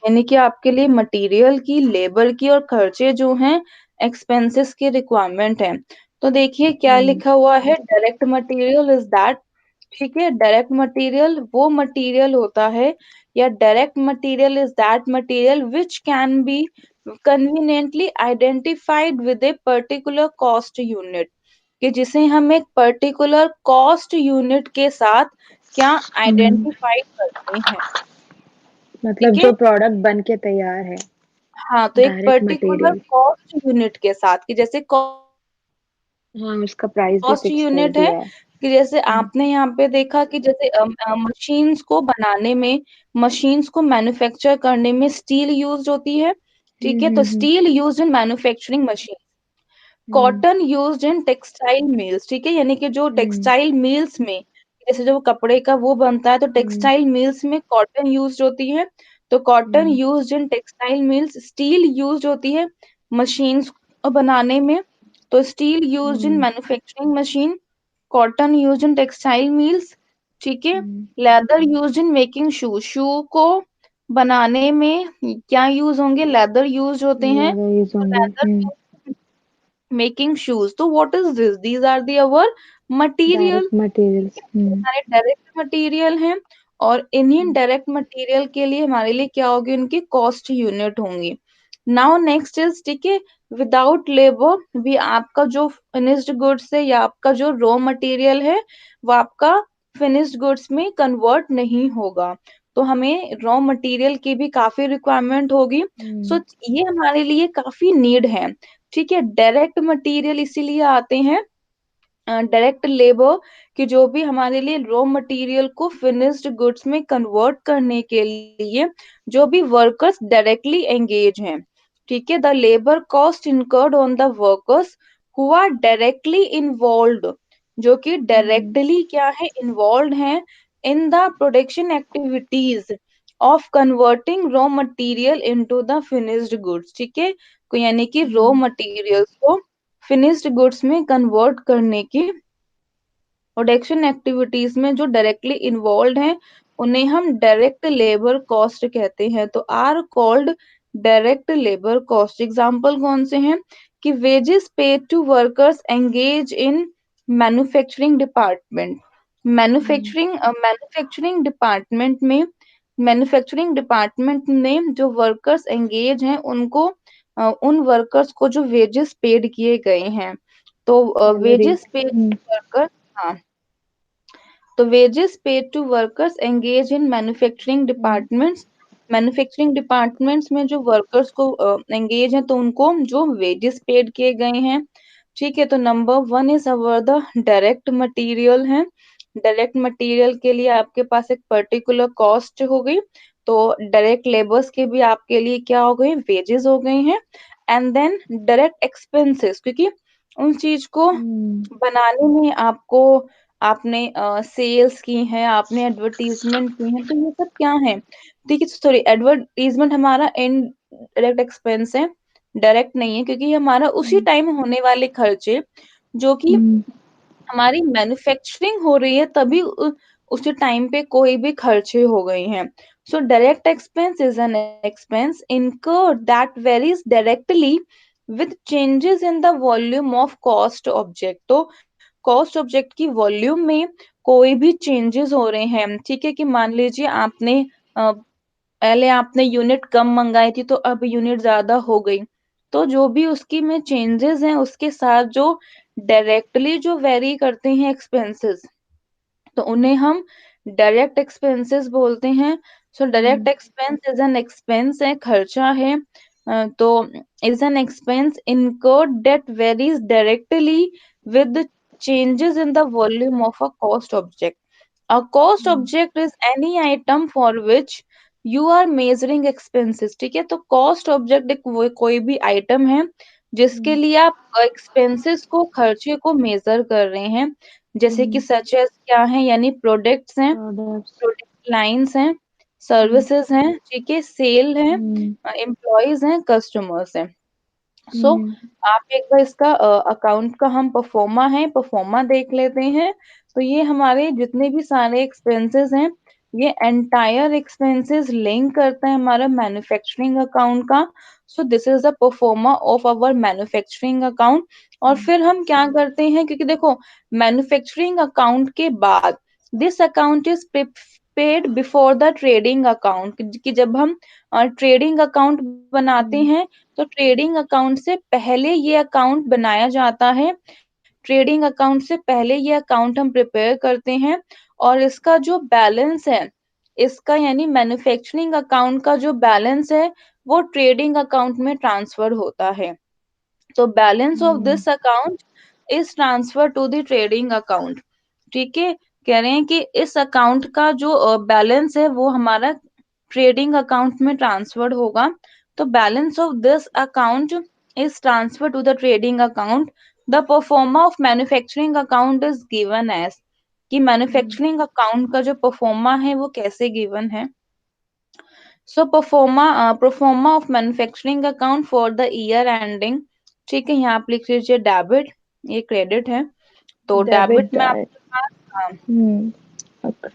यानी कि आपके लिए मटेरियल की, लेबर की और खर्चे जो हैं एक्सपेंसेस की रिक्वायरमेंट है। तो देखिए क्या हम्म लिखा हुआ है, डायरेक्ट मटेरियल इज दैट, ठीक है, डायरेक्ट मटेरियल वो मटेरियल होता है, या direct material is that material which can be conveniently identified with a particular cost unit, कि जिसे हम एक पर्टिकुलर कॉस्ट यूनिट के साथ क्या हम्म। आइडेंटिफाई करते हैं, मतलब ठीक है। जो प्रोडक्ट बन के तैयार है। हाँ, तो एक direct particular material. Cost unit के साथ, कि जैसे हाँ, उसका प्राइस भी कॉस्ट फिक्स कर यूनिट है, दिया है। कि जैसे हम्म आपने यहाँ पे देखा कि जैसे मशीन्स को बनाने में, मशीन्स को मैन्युफैक्चर करने में स्टील यूज होती है, ठीक है, तो hmm. Steel use in manufacturing machine, hmm cotton used in textile mills, ठीक है, यानी कि जो हम्म टेक्सटाइल मिल्स में, जैसे जो कपड़े का वो बनता है, तो हम्म टेक्सटाइल मिल्स में कॉटन यूज्ड होती है, तो cotton hmm used in textile mills, steel used होती है मशीन्स बनाने में, तो steel used in hmm manufacturing machine, cotton used in textile mills, ठीक है। हम्म। लेदर यूज्ड इन मेकिंग शू, शू को बनाने में क्या यूज होंगे, लेदर यूज होते हैं, ज्यादा यूज तो होंगे। लेदर मेकिंग शूज, तो what is this, these are the our material, direct materials. हमारे डायरेक्ट मटेरियल हैं, और इन्हीं डायरेक्ट मटेरियल के लिए हमारे लिए क्या होगी, उनकी कॉस्ट यूनिट होंगी। नाउ नेक्स्ट इज, ठीक है, विदाउट लेबर भी आपका जो फिनिश्ड गुड्स है या आपका जो रॉ मटेरियल है वो आपका फिनिश्ड गुड्स में कन्वर्ट नहीं होगा, तो हमें रॉ मटेरियल की भी काफी रिक्वायरमेंट होगी। सो ये हमारे लिए काफी नीड है, ठीक है। डायरेक्ट मटेरियल इसीलिए आते हैं, डायरेक्ट लेबर, कि जो भी हमारे लिए रॉ मटेरियल को फिनिश्ड गुड्स में कन्वर्ट करने के लिए जो भी वर्कर्स डायरेक्टली एंगेज हैं, ठीक है, the labour cost incurred on the workers who are directly involved, जो कि डायरेक्टली क्या है, इन्वॉल्व हैं in the production activities of converting raw material into the finished goods, ठीक है, यानी कि रॉ मटेरियल्स को फिनिश्ड गुड्स में कन्वर्ट करने की प्रोडक्शन एक्टिविटीज में जो डायरेक्टली इन्वॉल्व हैं उन्हें हम डायरेक्ट लेबर कॉस्ट कहते हैं, तो are called direct labour cost. Example कौन से हैं, कि wages paid to workers engage in manufacturing department, manufacturing department में, मैन्युफैक्चरिंग डिपार्टमेंट में जो वर्कर्स एंगेज हैं उनको उन वर्कर्स को जो वेजेस पेड किए गए हैं, तो सैलरी। वेजेस पेड वर्कर, हाँ, तो wages paid to workers engaged in manufacturing departments में जो वर्कर्स को एंगेज हैं तो उनको जो वेजेस पेड किए गए हैं, ठीक है। तो number one is our the direct material है, डायरेक्ट मटेरियल के लिए आपके पास एक पर्टिकुलर कॉस्ट हो गई, तो डायरेक्ट लेबर्स के भी आपके लिए क्या हो गए, वेजेस हो गए हैं। एंड देन डायरेक्ट एक्सपेंसेस, क्योंकि उन चीज को बनाने में आपको, आपने सेल्स की है, आपने एडवर्टीजमेंट की है, तो ये सब क्या है, देखिए सॉरी, एडवर्टीजमेंट हमारा इनडायरेक्ट एक्सपेंस है, डायरेक्ट नहीं है, क्योंकि ये हमारा उसी टाइम होने वाले खर्चे जो कि हमारी मैन्युफैक्चरिंग हो रही है तभी उसी टाइम पे कोई भी खर्चे हो गए हैं। So direct expense is an expense incurred that varies directly with changes in the volume of cost object, तो कॉस्ट ऑब्जेक्ट की वॉल्यूम में कोई भी चेंजेस हो रहे हैं, ठीक है, कि मान लीजिए आपने पहले आपने यूनिट कम मंगाई थी तो अब यूनिट ज्यादा हो गई, तो जो भी उसकी में चेंजेस हैं उसके साथ जो डायरेक्टली जो वेरी करते हैं एक्सपेंसेस, तो उन्हें हम डायरेक्ट एक्सपेंसेस बोलते हैं। So direct hmm expense is an expense है, खर्चा है। तो is an expense incurred that varies directly with the changes in the volume of a cost object. A cost hmm object is any item for which you are measuring expenses। ठीक है, तो cost object एक कोई भी आइटम है जिसके हम्म लिए आप एक्सपेंसेस को, खर्चे को मेजर कर रहे हैं। जैसे कि हम्म सच एज क्या है, यानी प्रोडक्ट्स हैं, प्रोडक्ट्स प्रोडक्ट लाइंस हैं, हम्म सर्विसेज हैं, ठीक है, सेल है, हम्म एम्प्लॉयज हैं, कस्टमर्स हैं। सो हम्म आप एक बार इसका अकाउंट का हम परफॉर्मा है, परफॉर्मा देख लेते हैं। तो ये हमारे जितने भी सारे एक्सपेंसेस हैं, ये एंटायर एक्सपेंसेस लिंक करता है हमारा मैन्युफैक्चरिंग अकाउंट का। So this is the proforma of our manufacturing account. और फिर हम क्या करते हैं, क्योंकि देखो मैन्युफैक्चरिंग अकाउंट के बाद this account is paid before the trading account, कि जब हम ट्रेडिंग अकाउंट बनाते हम्म हैं तो ट्रेडिंग अकाउंट से पहले ये अकाउंट बनाया जाता है। ट्रेडिंग अकाउंट से पहले ये अकाउंट हम प्रिपेयर करते हैं, और इसका जो बैलेंस है, इसका यानी मैन्युफैक्चरिंग अकाउंट का जो बैलेंस है वो ट्रेडिंग अकाउंट में ट्रांसफर होता है। तो balance of hmm this account is transfer to the trading account. ठीक है, कह रहे हैं कि इस अकाउंट का जो बैलेंस है वो हमारा ट्रेडिंग अकाउंट में ट्रांसफर्ड होगा। तो balance of this account is transfer to the trading account. The proforma of manufacturing account is given as, कि हम्म मैन्युफैक्चरिंग अकाउंट का जो परफॉर्मा है वो कैसे गिवन है। So proforma of manufacturing account for the year ending. ठीक है, यहाँ आप लिख लीजिए डेबिट, ये क्रेडिट है। तो डेबिट डेबिट में डाइट आपके पास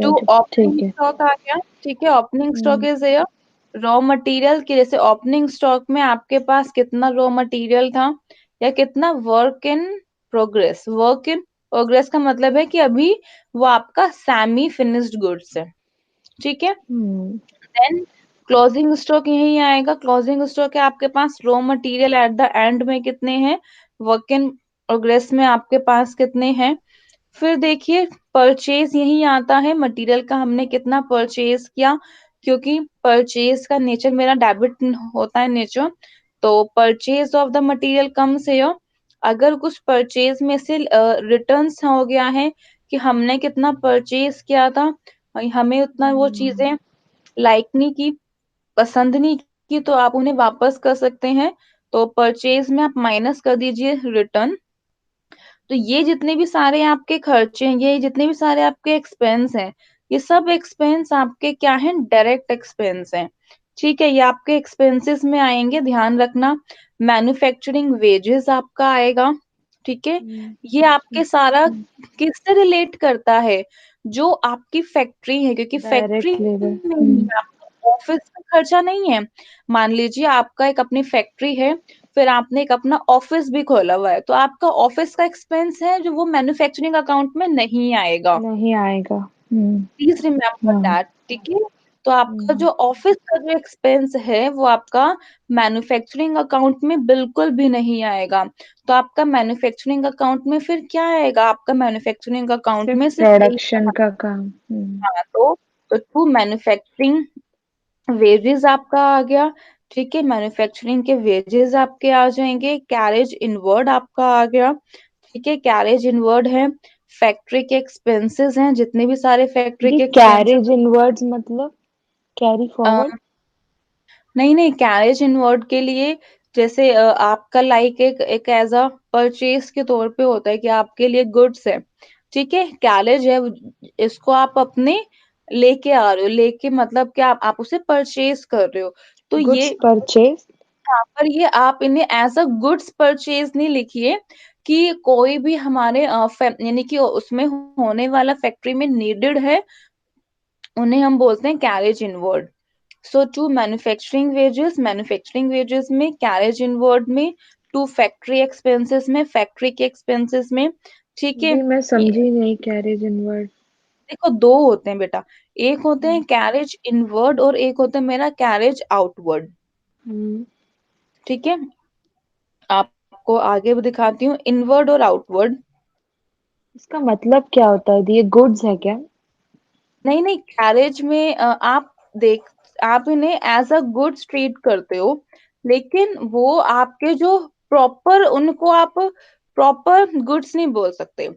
टू क्रेडिट ओपनिंग ठीक है स्टॉक आ गया। ठीक है, opening stock hmm is raw material की, जैसे ओपनिंग स्टॉक में आपके पास कितना रॉ मटेरियल था, या कितना work in progress. Work in progress का मतलब है कि अभी वो आपका सेमी फिनिश्ड गुड्स है। ठीक है, हम्म देन क्लोजिंग स्टॉक यही आएगा। क्लोजिंग स्टॉक है आपके पास raw material at the end में कितने हैं, वर्क इन प्रोग्रेस में आपके पास कितने हैं। फिर देखिए परचेज यही आता है, मटेरियल का हमने कितना परचेज किया, क्योंकि परचेज का नेचर मेरा डेबिट होता है नेचर। तो purchase of the material comes here. अगर कुछ परचेज में से रिटर्न्स हो गया है कि हमने कितना परचेज किया था, हमें उतना वो हम्म चीजें लाइक नहीं की, पसंद नहीं की, तो आप उन्हें वापस कर सकते हैं। तो परचेज में आप माइनस कर दीजिए रिटर्न। तो ये जितने भी सारे आपके खर्चे हैं, ये जितने भी सारे आपके एक्सपेंस हैं, ये सब एक्सपेंस आपके क्या हैं, डायरेक्ट एक्सपेंस हैं। ठीक है, ये आपके एक्सपेंसेस में आएंगे, ध्यान रखना। मैन्युफैक्चरिंग वेजेस आपका आएगा। ठीक है, ये आपके सारा किससे रिलेट करता है, जो आपकी फैक्ट्री है, क्योंकि फैक्ट्री डायरेक्ट लेबर में ही आपका ऑफिस का खर्चा नहीं है। मान लीजिए आपका एक अपनी फैक्ट्री है, फिर आपने एक अपना ऑफिस भी खोला हुआ है, तो आपका ऑफिस का एक्सपेंस है जो वो मैन्युफैक्चरिंग अकाउंट में नहीं आएगा। नहीं आएगा प्लीज रिमेम्बर हाँ दैट। ठीक है, तो आपका जो हम्म ऑफिस का जो एक्सपेंस है वो आपका मैन्युफैक्चरिंग अकाउंट में बिल्कुल भी नहीं आएगा। तो आपका मैन्युफैक्चरिंग अकाउंट में फिर क्या आएगा, आपका मैन्युफैक्चरिंग अकाउंट सिर्फ में सिर्फ यही प्रोडक्शन आएगा। का काम हाँ, तो टू मैन्युफैक्चरिंग वेजेस आपका आ गया। ठीक है, मैन्युफैक्चरिंग के वेजेस आपके आ जाएंगे। कैरेज इनवर्ड आपका आ गया। ठीक है, कैरेज इनवर्ड है। फैक्ट्री के एक्सपेंसेस हैं, जितने भी सारे फैक्ट्री ये के एक्सपेंसेस। कैरेज इनवर्ड्स मतलब कैरी फॉरवर्ड नहीं नहीं, कैरेज इनवर्ड के लिए जैसे आपका लाइक एक एक एज अ परचेज के तौर पे होता है कि आपके लिए गुड्स है। ठीक है, कैरेज है, इसको आप अपने लेके आ रहे हो, लेके मतलब कि आप उसे परचेज कर रहे हो। तो ये गुड्स परचेज यहाँ पर ये आप इन्हें एज अ गुड्स परचेज नहीं लिखिए, कि कोई भी हमारे यानी कि उसमें होने वाला फैक्ट्री में नीडेड है, उन्हें हम बोलते हैं carriage inward. So to manufacturing wages में, कैरेज इनवर्ड में, टू फैक्ट्री एक्सपेंसेस में, फैक्ट्री के एक्सपेंसेस में। ठीक है, जी मैं ये समझी नहीं कैरेज इनवर्ड देखो दो होते हैं बेटा, एक होते हैं कैरेज इनवर्ड और एक होता है मेरा कैरेज आउटवर्ड। हम्म ठीक है, आपको आगे भी दिखाती हूँ इनवर्ड और आउटवर्ड। इसका मतलब क्या होता है ये गुड्स है क्या नहीं नहीं, कैरेज में आप देख, आप इन्हें एज अ गुड्स ट्रीट करते हो, लेकिन वो आपके जो प्रॉपर, उनको आप प्रॉपर गुड्स नहीं बोल सकते।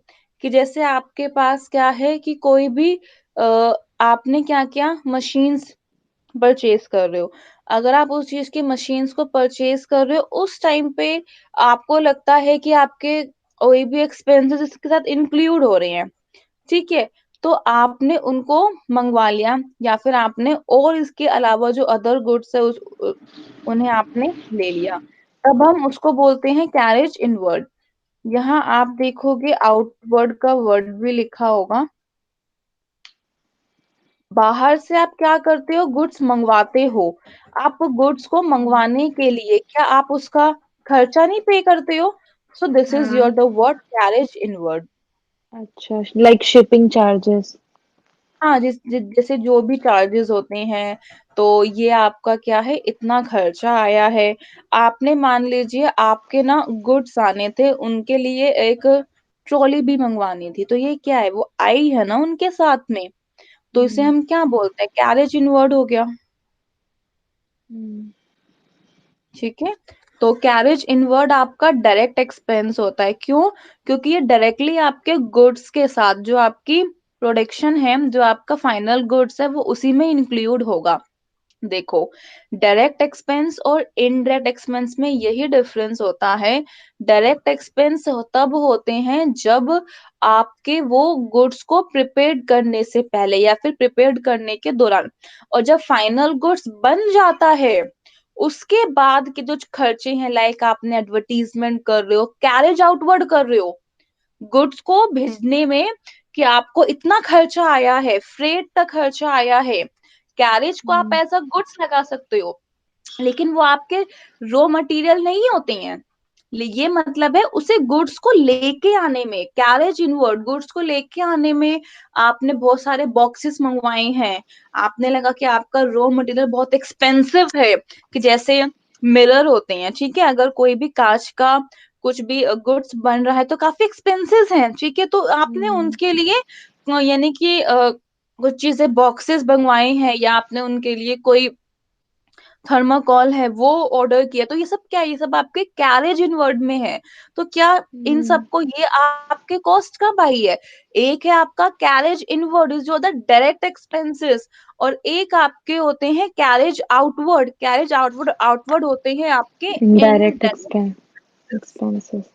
कि जैसे आपके पास क्या है कि कोई भी आपने क्या किया, मशीन्स परचेज कर रहे हो। अगर आप उस चीज की मशीन्स को परचेज कर रहे हो, उस टाइम पे आपको लगता है कि आपके कोई भी एक्सपेंसेस इसके साथ इंक्लूड हो रहे हैं, ठीक है, तो आपने उनको मंगवा लिया, या फिर आपने और इसके अलावा जो अदर गुड्स है उन्हें आपने ले लिया, तब हम उसको बोलते हैं कैरेज इनवर्ड। यहाँ आप देखोगे आउटवर्ड का वर्ड भी लिखा होगा। बाहर से आप क्या करते हो, गुड्स मंगवाते हो। आप गुड्स को मंगवाने के लिए क्या आप उसका खर्चा नहीं पे करते हो? सो दिस इज योर हाँ। The word carriage inward. अच्छा, लाइक शिपिंग चार्जेस। हाँ, जैसे जो भी चार्जेस होते हैं, तो ये आपका क्या है, इतना खर्चा आया है। आपने मान लीजिए आपके ना गुड्स आने थे, उनके लिए एक ट्रॉली भी मंगवानी थी, तो ये क्या है, वो आई है ना उनके साथ में, तो इसे हम्म। हम क्या बोलते हैं, कैरेज इनवर्ड हो गया। हम्म। ठीक है, तो कैरेज इनवर्ड आपका डायरेक्ट एक्सपेंस होता है। क्यों? क्योंकि ये डायरेक्टली आपके गुड्स के साथ, जो आपकी प्रोडक्शन है, जो आपका फाइनल गुड्स है, वो उसी में इंक्लूड होगा। देखो, डायरेक्ट एक्सपेंस और इनडायरेक्ट एक्सपेंस में यही डिफरेंस होता है। डायरेक्ट एक्सपेंस तब होते हैं जब आपके वो गुड्स को प्रिपेयर करने से पहले या फिर प्रिपेयर करने के दौरान, और जब फाइनल गुड्स बन जाता है उसके बाद के जो खर्चे हैं, लाइक आपने एडवर्टीजमेंट कर रहे हो, कैरेज आउटवर्ड कर रहे हो, गुड्स को भेजने में, कि आपको इतना खर्चा आया है, फ्रेट का खर्चा आया है। कैरेज को आप हम्म। एज अ गुड्स लगा सकते हो, लेकिन वो आपके रॉ मटेरियल नहीं होते हैं। ये मतलब है उसे गुड्स को लेके आने में, कैरेज इनवर्ड, गुड्स को लेके आने में आपने बहुत सारे बॉक्सेस मंगवाए हैं, आपने लगा कि आपका रॉ मटेरियल बहुत एक्सपेंसिव है, कि जैसे मिरर होते हैं, ठीक है, अगर कोई भी कांच का कुछ भी गुड्स बन रहा है तो काफी एक्सपेंसिव है, ठीक है, तो आपने हम्म। उनके लिए यानी कि कुछ चीजें बॉक्सेस मंगवाए हैं, या आपने उनके लिए कोई थर्माकोल है वो ऑर्डर किया, तो ये सब क्या है, ये सब आपके कैरेज इनवर्ड में है। तो क्या इन हम्म। सबको ये आपके कॉस्ट कब आई है? एक है आपका कैरेज इनवर्ड इज जो द डायरेक्ट एक्सपेंसेस, और एक आपके होते हैं carriage outward. Carriage outward outward होते हैं आपके इनडायरेक्ट इनडायरेक्ट। एक्सपेंसेस।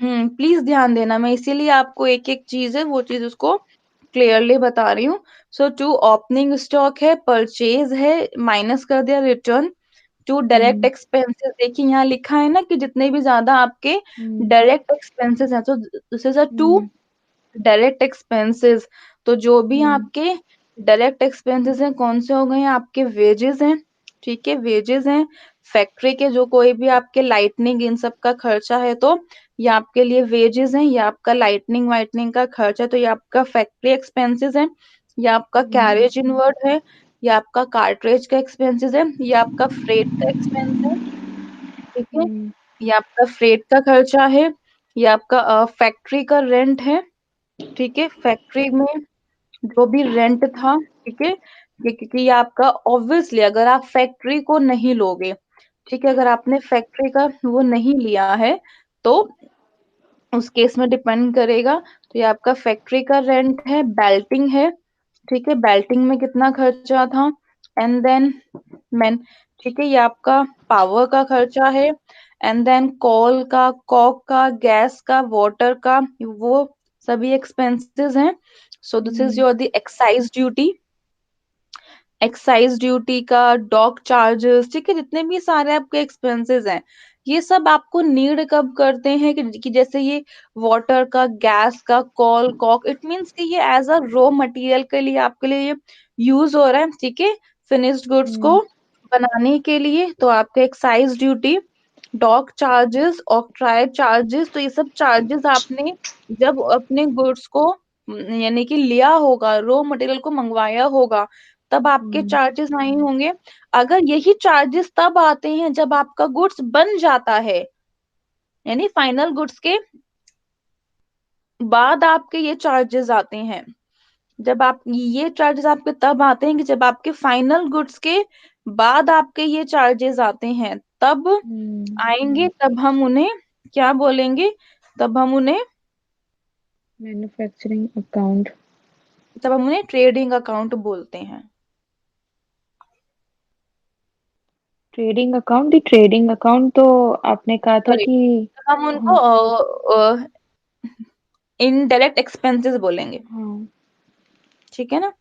प्लीज ध्यान देना, मैं इसीलिए आपको एक एक चीज है वो चीज उसको क्लियरली बता रही हूँ। सो टू ओपनिंग स्टॉक है, परचेज है, माइनस कर दिया return. To direct hmm. Expenses, देखिए यहाँ लिखा है ना कि जितने भी ज्यादा आपके हम्म। डायरेक्ट एक्सपेंसेस हैं, तो this is a to hmm. Direct expenses. तो जो भी हम्म। आपके डायरेक्ट एक्सपेंसेस हैं, कौन से हो गए, आपके वेजेस हैं, ठीक है, वेजेस हैं, फैक्ट्री के जो कोई भी आपके लाइटनिंग इन सब का खर्चा है, तो ये आपके लिए वेजेस हैं, ये आपका लाइटनिंग वाइटनिंग का खर्चा है, तो ये आपका फैक्ट्री एक्सपेंसेस है, ये आपका हम्म। कैरेज इनवर्ड है, ये आपका कार्ट्रेज का एक्सपेंसेस है, ये आपका फ्रेट का एक्सपेंस है, ठीक है, हम्म। ये आपका फ्रेट का खर्चा है, ये आपका फैक्ट्री का रेंट है, ठीक है, फैक्ट्री में जो भी रेंट था, ठीक है, क्योंकि ये आपका ऑब्वियसली, अगर आप फैक्ट्री को नहीं लोगे, ठीक है, अगर आपने फैक्ट्री का वो नहीं लिया है, तो उस केस में डिपेंड करेगा। तो ये आपका फैक्ट्री का रेंट है, बेल्टिंग है, ठीक है, बेल्टिंग में कितना खर्चा था, एंड देन मैन, ठीक है, ये आपका पावर का खर्चा है, एंड देन कॉल का, कॉक का, गैस का, वाटर का, वो सभी एक्सपेंसेस हैं। सो this is hmm. Your the excise duty, excise duty का, डॉक चार्जेस, ठीक है, जितने भी सारे आपके एक्सपेंसेस हैं, ये सब आपको नीड कब करते हैं, कि जैसे ये वाटर का, गैस का, कॉल, कॉक, इट मीन्स कि ये एज अ रॉ मटेरियल के लिए आपके लिए यूज हो रहा है, ठीक है, फिनिश्ड गुड्स को हम्म। बनाने के लिए, तो आपके excise duty, dock charges, octroi charges, तो ये सब चार्जेस आपने जब अपने गुड्स को यानी कि लिया होगा, रॉ मटेरियल को मंगवाया होगा, तब आपके हम्म। चार्जेस नहीं होंगे। अगर यही चार्जेस तब आते हैं जब आपका गुड्स बन जाता है, यानी फाइनल गुड्स के बाद आपके ये चार्जेस आते हैं। जब आप ये चार्जेस आपके तब आते हैं कि जब आपके फाइनल गुड्स के बाद आपके ये चार्जेस आते हैं, तब आएंगे, तब हम उन्हें क्या बोलेंगे, तब हम उन्हें मैन्युफैक्चरिंग अकाउंट। तब हम उन्हें ट्रेडिंग अकाउंट बोलते हैं। ट्रेडिंग अकाउंट, ट्रेडिंग अकाउंट तो आपने कहा था सॉरी, कि तब हम उनको हाँ। इनडायरेक्ट एक्सपेंसेस बोलेंगे। हाँ। ठीक है ना।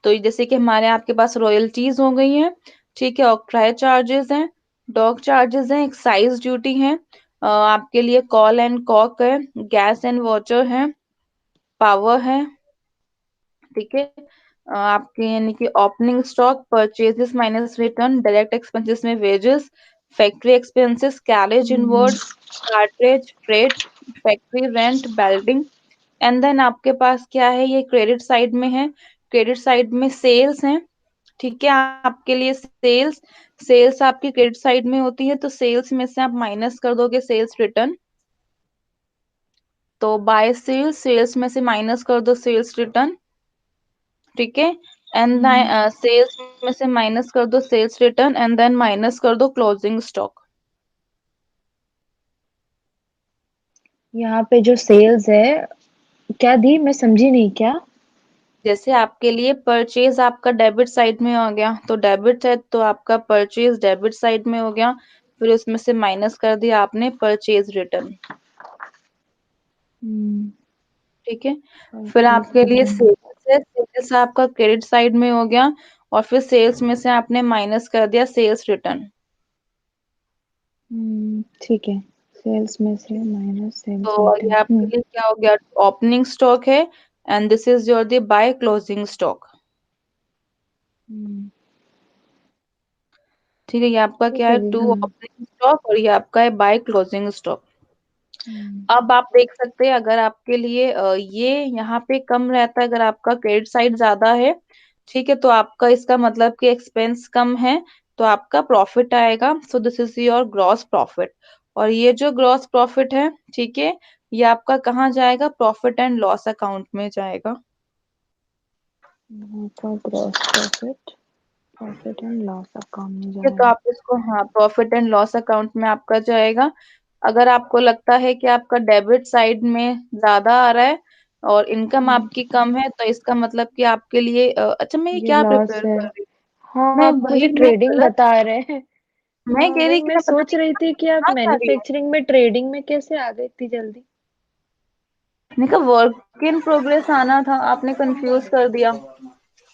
तो जैसे कि हमारे आपके पास रॉयल्टीज हो गई हैं, ठीक है, ऑक्ट्राय चार्जेस हैं, डॉक चार्जेस हैं, एक्साइज ड्यूटी है, आपके लिए कॉल एंड कॉक है, गैस एंड वाटर है, पावर है, ठीक है। आपके यानी कि opening stock, purchases minus return, direct expenses में wages, factory expenses, carriage inward, cartage, freight, factory rent, building. And then आपके पास क्या है, ये क्रेडिट साइड में है, क्रेडिट साइड में सेल्स हैं, ठीक है। आपके लिए सेल्स, सेल्स आपकी क्रेडिट साइड में होती है, तो सेल्स में से आप माइनस कर दोगे सेल्स रिटर्न, तो बाय सेल्स, सेल्स में से माइनस कर दो सेल्स रिटर्न, ठीक है। एंड सेल्स में से माइनस कर दो sales return, and then minus कर दो क्लोजिंग स्टॉक। यहाँ पे जो सेल्स है क्या दी, मैं समझी नहीं क्या। जैसे आपके लिए परचेज आपका डेबिट साइड में हो गया, तो डेबिट है तो आपका परचेज डेबिट साइड में हो गया, फिर उसमें से माइनस कर दिया आपने परचेज रिटर्न, ठीक है। फिर परचेज आपके लिए रिटर्न। सेल्स है, सेल्स आपका क्रेडिट साइड में हो गया, और फिर सेल्स में से आपने माइनस कर दिया सेल्स रिटर्न। ठीक है, सेल्स में से माइनस तो सेल्स ये रिटर्न। आपके लिए क्या हो गया, ओपनिंग स्टॉक है, and this is your the by closing stock, ठीक है। ये आपका क्या ठीक है, है जी। टू हाँ। ओपनिंग स्टॉक, और ये आपका है बाय क्लोजिंग स्टॉक। हम्म। अब आप देख सकते हैं, अगर आपके लिए ये यहाँ पे कम रहता है, अगर आपका क्रेडिट साइड ज्यादा है, ठीक है, तो आपका इसका मतलब कि एक्सपेंस कम है, तो आपका प्रॉफिट आएगा, सो this is your gross profit. और ये जो ग्रॉस प्रॉफिट है, ठीक है, ये आपका कहाँ जाएगा, प्रॉफिट एंड लॉस अकाउंट में जाएगा। यहाँ का gross profit profit and loss account में ठीक है, तो जाएगा। आप इसको, हाँ, प्रॉफिट एंड लॉस अकाउंट में आपका जाएगा। अगर आपको लगता है कि आपका डेबिट साइड में ज्यादा आ रहा है और इनकम हम्म, आपकी कम है, तो इसका मतलब कि आपके लिए अच्छा, मैं ये ये क्या लॉस प्रिपेयर है। कर रही हाँ, हूँ, मैं आप मुझे वही, मैं ट्रेडिंग गलत, बता रहे हैं। मैं हाँ, कह वही रही कि मैं मैं पता सोच नहीं रही थी कि आप कहाँ जा रही हूँ। मैन्युफैक्चरिंग में ट्रेडिंग में कैसे आ गई इतनी जल्दी। मैंने कहा वर्क इन प्रोग्रेस आना था, आपने कंफ्यूज कर दिया।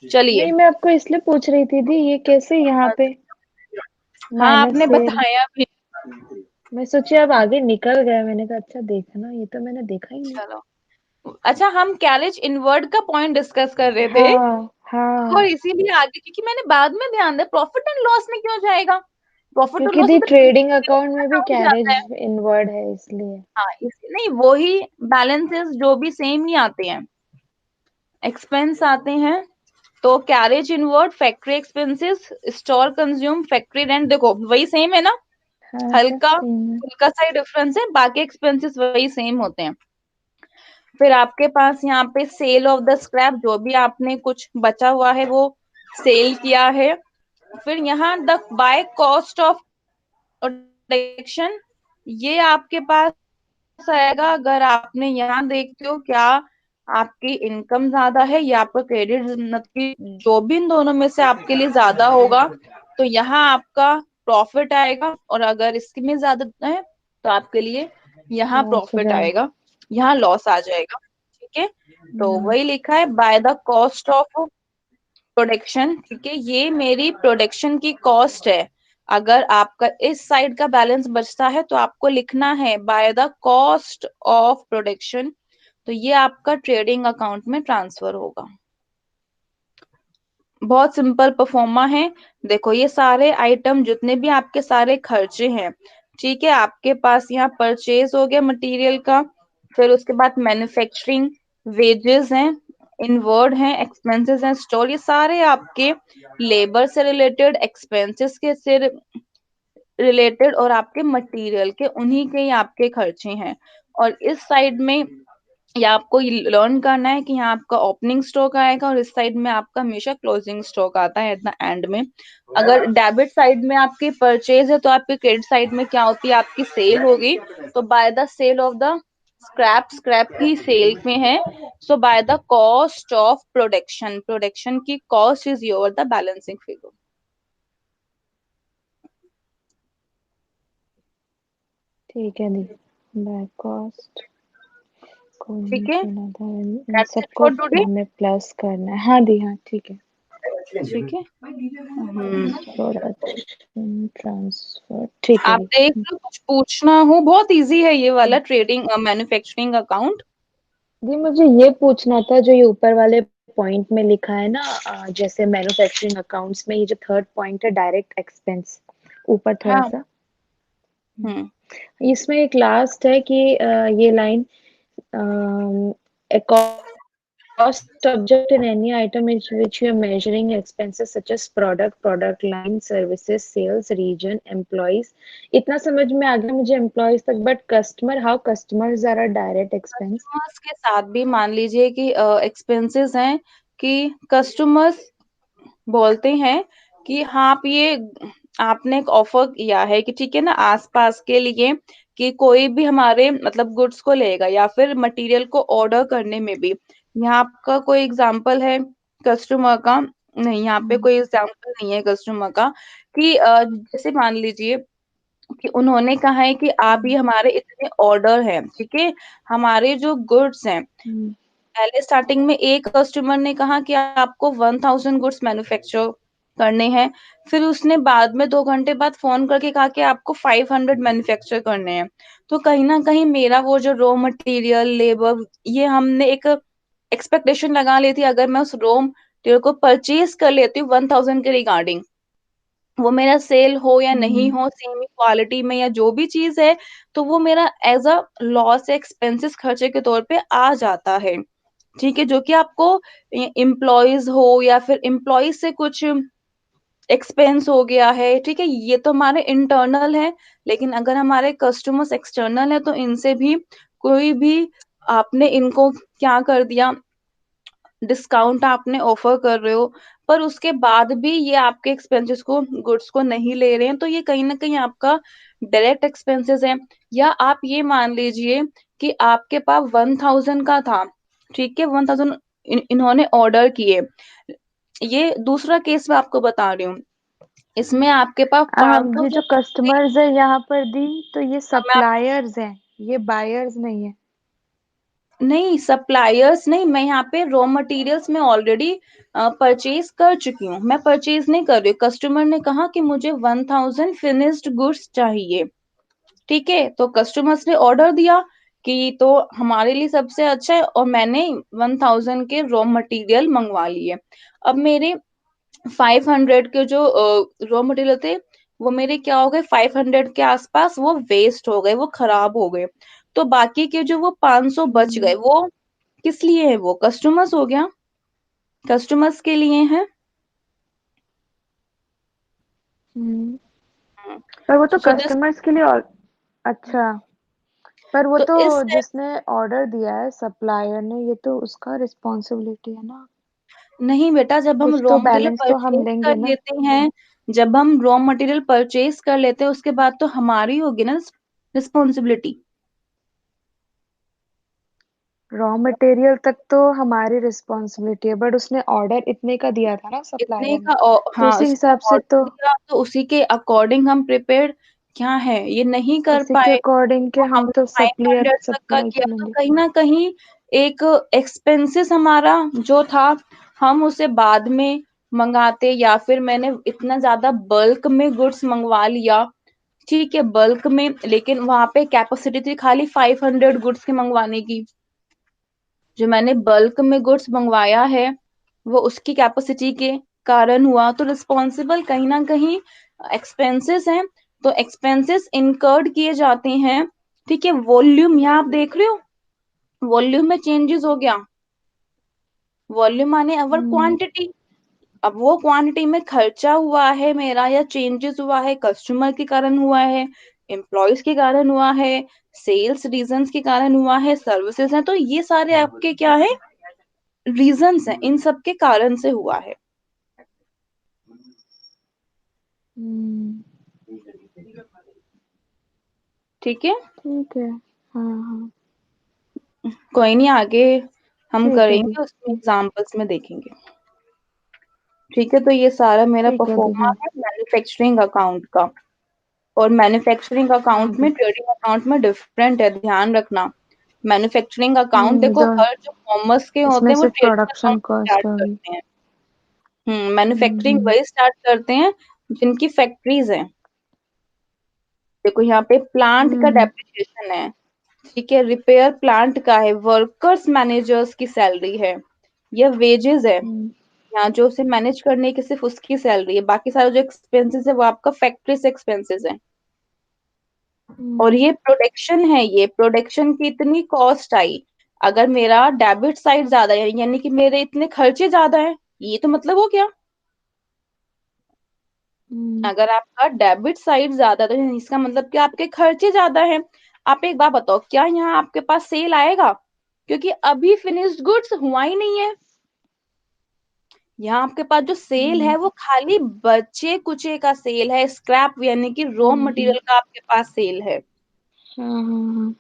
चलिए। नहीं, मैं आपको इसलिए पूछ रही थी दी, ये कैसे यहाँ पे हाँ, माइनस आपने सेल। बताया भी। मैं सोची अब आगे निकल गया, मैंने कहा अच्छा देखना, ये तो मैंने देखा ही नहीं। चलो, अच्छा, हम कैरेज इनवर्ड का पॉइंट डिस्कस कर रहे थे, हाँ। और हाँ, इसीलिए आगे, क्योंकि मैंने बाद में ध्यान दिया प्रॉफिट एंड लॉस में क्यों जाएगा, प्रॉफिट और क्योंकि लॉस दी में तो ट्रेडिंग अकाउंट में भी अकाउंट जाता कैरेज है। इनवर्ड है इसलिए। हाँ, नहीं, वही बैलेंसेस जो भी सेम ही आते हैं, एक्सपेंस आते हैं, तो carriage inward, factory expenses, store consume, factory rent, देखो वही सेम है ना, हाँ, सब हल्का सेम है। हल्का सा डिफरेंस है, बाकी एक्सपेंसेस वही सेम होते हैं। फिर आपके पास यहाँ पे सेल ऑफ द स्क्रैप, जो भी आपने कुछ बचा हुआ है वो सेल किया है। फिर यहाँ the by cost of production, ये आपके पास आएगा अगर आपने, यहाँ देखते हो क्या आपकी इनकम ज्यादा है या आपका क्रेडिट, जो भी इन दोनों में से आपके लिए ज्यादा होगा, तो यहाँ आपका प्रॉफिट आएगा, और अगर इसके में ज्यादा है तो आपके लिए यहाँ लॉस हो प्रॉफिट जाए। आएगा, यहाँ लॉस आ जाएगा, ठीक है। तो हम्म। वही लिखा है bye the cost of production, ठीक है, ये मेरी प्रोडक्शन की कॉस्ट है। अगर आपका इस साइड का बैलेंस बचता है तो आपको लिखना है bye the cost of production, तो ये आपका ट्रेडिंग अकाउंट में ट्रांसफर होगा। बहुत सिंपल परफॉर्मा है। देखो ये सारे आइटम जितने भी आपके सारे खर्चे हैं, ठीक है, आपके पास यहाँ परचेज हो गया मटेरियल का, फिर उसके बाद मैन्युफैक्चरिंग, वेजेस हैं, इनवर्ड हैं, एक्सपेंसेस हैं, स्टोर, ये सारे आपके लेबर से रिलेटेड, एक्सपेंसेस के से रिलेटेड, और आपके मटेरियल के, उन्हीं के ही आपके खर्चे हैं। और इस साइड में या आपको ये लर्न करना है कि यहाँ आपका ओपनिंग स्टॉक आएगा और इस साइड में आपका हमेशा क्लोजिंग स्टॉक आता है एट द एंड में। अगर डेबिट साइड में आपकी परचेज है तो आपकी क्रेडिट साइड में क्या होती है, आपकी सेल होगी। तो by the sale of the scrap, scrap की सेल में है। So by the cost of production, production की cost is your the balancing figure. ठीक है दी। बैक कॉस्ट को ठीक है, सुना था, इन दैट्स इट सबको फॉर टुडे। हमें प्लस करना है। हाँ दी, हाँ ठीक है। ठीक है। प्रोडक्शन ट्रांसफर, ठीक है आप दी। देख लो, कुछ पूछना हो, बहुत इजी है ये वाला ट्रेडिंग मैन्युफैक्चरिंग अकाउंट। दी मुझे ये पूछना था, जो ये ऊपर वाले पॉइंट में लिखा है ना, जैसे मैन्युफैक्चरिंग अकाउंट्स में ये जो थर्ड पॉइंट है, डायरेक्ट एक्सपेंस, ऊपर थोड़ा हाँ। सा, हम्म। इसमें एक लास्ट है कि ये line, cost subject in any item which you are measuring expenses such as product, product line, services, sales, region, employees. इतना समझ में आ गया मुझे employees तक, but customer, how customers are a direct expense? Customers के साथ भी मान लीजिए कि एक्सपेंसेस हैं, कि कस्टमर्स बोलते हैं कि हाँ आप ये, आपने एक ऑफर किया है कि ठीक है ना आसपास के लिए, कि कोई भी हमारे मतलब गुड्स को लेगा या फिर मटेरियल को ऑर्डर करने में भी, यहाँ आपका कोई एग्जांपल है कस्टमर का? नहीं, यहाँ पे कोई एग्जांपल नहीं है कस्टमर का। कि जैसे मान लीजिए कि उन्होंने कहा है कि आप ये हमारे इतने ऑर्डर हैं, ठीक है, हमारे जो गुड्स हैं, पहले स्टार्टिंग में एक कस्टमर ने कहा कि आपको 1000 गुड्स मैन्युफैक्चर करने हैं। फिर उसने बाद में 2 घंटे बाद फोन करके कहा कि आपको 500 मैन्युफैक्चर करने हैं। तो कहीं ना कहीं मेरा वो जो रॉ मटेरियल, लेबर, ये हमने एक एक्सपेक्टेशन लगा ली थी, अगर मैं उस रॉ मटेरियल को परचेज कर लेती हूँ 1000 के रिगार्डिंग, वो मेरा सेल हो या नहीं हो, सेम क्वालिटी में या जो भी चीज है, तो वो मेरा एज अ लॉस एक्सपेंसेस खर्चे के तौर पे आ जाता है। ठीक है, जो कि आपको एम्प्लॉयज हो या फिर एम्प्लॉयज से कुछ एक्सपेंस हो गया है, ठीक है, ये तो हमारे इंटरनल है। लेकिन अगर हमारे कस्टमर्स एक्सटर्नल है तो इनसे भी कोई भी, आपने इनको क्या कर दिया, डिस्काउंट आपने ऑफर कर रहे हो, पर उसके बाद भी ये आपके एक्सपेंसेस को, गुड्स को नहीं ले रहे हैं, तो ये कहीं ना कहीं आपका डायरेक्ट एक्सपेंसेस है। या आप ये मान लीजिए कि आपके पास 1000 का था, ठीक है, 1000 इन्होंने ऑर्डर किए। ये दूसरा केस मैं आपको बता रही हूँ, इसमें आपके पास 500 ये जो गुड्स थे। कस्टमर्स है यहाँ पर दी, तो ये हाँ, मैं सप्लायर्स हैं, ये बायर्स नहीं है। नहीं, सप्लायर्स नहीं, मैं यहाँ पे रॉ मटेरियल्स में ऑलरेडी परचेज कर चुकी हूँ, मैं परचेज नहीं कर रही हूँ। कस्टमर ने कहा कि मुझे 1000 फिनिश्ड गुड्स चाहिए, ठीक है, तो कस्टमर्स ने ऑर्डर दिया कि तो हमारे लिए सबसे अच्छा है, और मैंने 1000 के रॉ मटेरियल मंगवा लिए। अब मेरे 500 के जो रॉ मटेरियल थे, वो मेरे क्या हो गए, 500 के आसपास वो वेस्ट हो गए, वो खराब हो गए। तो बाकी के जो वो 500 बच गए, हम्म। वो किस लिए है, वो कस्टमर्स हो गया, कस्टमर्स के लिए है। हम्म। पर वो तो सो दिस, कस्टमर्स के लिए, और अच्छा, पर वो तो तो इस, जिसने ऑर्डर दिया है सप्लायर ने, ये तो उसका रिस्पॉन्सिबिलिटी है ना। नहीं बेटा, जब हम कुछ रॉ तो मटेरियल बैलेंस तो हम परचेज लेंगे कर ना। लेते हैं, जब हम रॉ मटेरियल परचेज कर लेते हैं उसके बाद तो हमारी होगी ना रिस्पॉन्सिबिलिटी। रॉ मटेरियल तक तो हमारी रिस्पॉन्सिबिलिटी है, बट उसने ऑर्डर इतने का दिया था ना इतने सप्लायर ने, का तो हाँ, उसी उसने हिसाब से ऑर्डर तो, दिया तो उसी के अकॉर्डिंग हम प्रिपेयर्ड क्या है, ये नहीं कर उसी के पाए अकॉर्डिंग के तो हम हमने तो सप्लायर 500 तक का सप्लाई किया, कर तो लेंगे। कहीं ना कहीं एक एक्सपेंसेस हमारा जो था, हम उसे बाद में मंगाते, या फिर मैंने इतना ज्यादा बल्क में गुड्स मंगवा लिया, ठीक है, बल्क में, लेकिन वहां पे कैपेसिटी थी खाली 500 गुड्स की मंगवाने की, जो मैंने बल्क में गुड्स मंगवाया है वो उसकी कैपेसिटी के कारण हुआ, तो रिस्पॉन्सिबल कहीं ना कहीं एक्सपेंसेस हैं। तो एक्सपेंसेस इनकर्ड किए जाते हैं, ठीक है, वॉल्यूम यहाँ आप देख रहे हो, वॉल्यूम में चेंजेस हो गया, वॉल्यूम माने अवर हम्म। क्वांटिटी। अब वो क्वांटिटी में खर्चा हुआ है मेरा या चेंजेस हुआ है कस्टमर के कारण हुआ है, एम्प्लॉयज के कारण हुआ है, सेल्स रीजंस के कारण हुआ है, सर्विसेज हैं, तो ये सारे आपके क्या है, रीजंस हैं, इन सब के कारण से हुआ है। हम्म, ठीक है, ठीक है। हाँ हाँ। कोई नहीं, आगे हम ठीक है दी। करेंगे, उसमें एग्जांपल्स में देखेंगे। ठीक है, तो ये सारा मेरा ठीक है दी। परफॉर्मा हाँ है मैन्युफैक्चरिंग अकाउंट का। और मैन्युफैक्चरिंग हाँ अकाउंट दी। में ट्रेडिंग अकाउंट में डिफरेंट है, ध्यान रखना। मैन्युफैक्चरिंग अकाउंट देखो, दो। हर जो कॉमर्स के होते इसमें हैं वो सिर्फ trading production account cost start होगी। करते हैं। मैन्युफैक्चरिंग हम्म। वही स्टार्ट करते हैं जिनकी फैक्ट्रीज हैं। देखो यहाँ पे प्लांट का हम्म। डेप्रिसिएशन है, ठीक है, रिपेयर प्लांट का है, वर्कर्स मैनेजर्स की सैलरी है, या वेजेस है, हम्म। यहाँ जो उसे मैनेज करने की सिर्फ उसकी सैलरी है, बाकी सारे जो एक्सपेंसेस है वो आपका फैक्ट्री से एक्सपेंसेस है। और हम्म। ये प्रोडक्शन है, ये प्रोडक्शन की इतनी कॉस्ट आई, अगर मेरा डेबिट साइड ज्यादा है यानी कि मेरे इतने खर्चे ज्यादा है, ये तो मतलब हो गया। हम्म। अगर आपका डेबिट साइड ज्यादा है तो इसका मतलब कि आपके खर्चे ज्यादा हैं। आप एक बात बताओ, क्या यहाँ आपके पास सेल आएगा? क्योंकि अभी फिनिश्ड गुड्स हुआ ही नहीं है। यहाँ आपके पास जो सेल हम्म। है वो खाली बचे कुचे का सेल है, स्क्रैप यानी कि रॉ हम्म। मटेरियल का आपके पास सेल है। हाँ हाँ हाँ।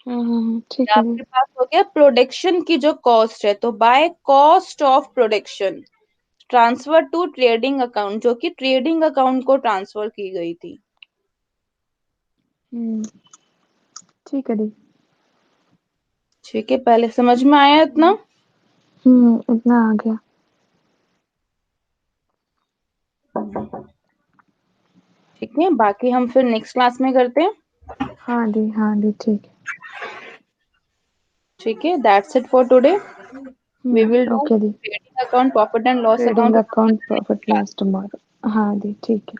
हाँ हाँ हाँ, ठीक है दी। आपके पास हो गया प्रोडक्शन की जो कॉस्ट है, तो by cost of production transfer to trading account, जो कि ट्रेडिंग अकाउंट को ट्रांसफर की गई थी। हम्म, ठीक है दी। ठीक है, पहले समझ में आया इतना? इतना आ गया। ठीक है, बाकी हम फिर नेक्स्ट क्लास में करते हैं। हाँ दी ठीक है। ठीक है, that's it for today. We will do okay the. Trading account, profit and loss trading account account next profit class. Loss tomorrow. हाँ दी ठीक है।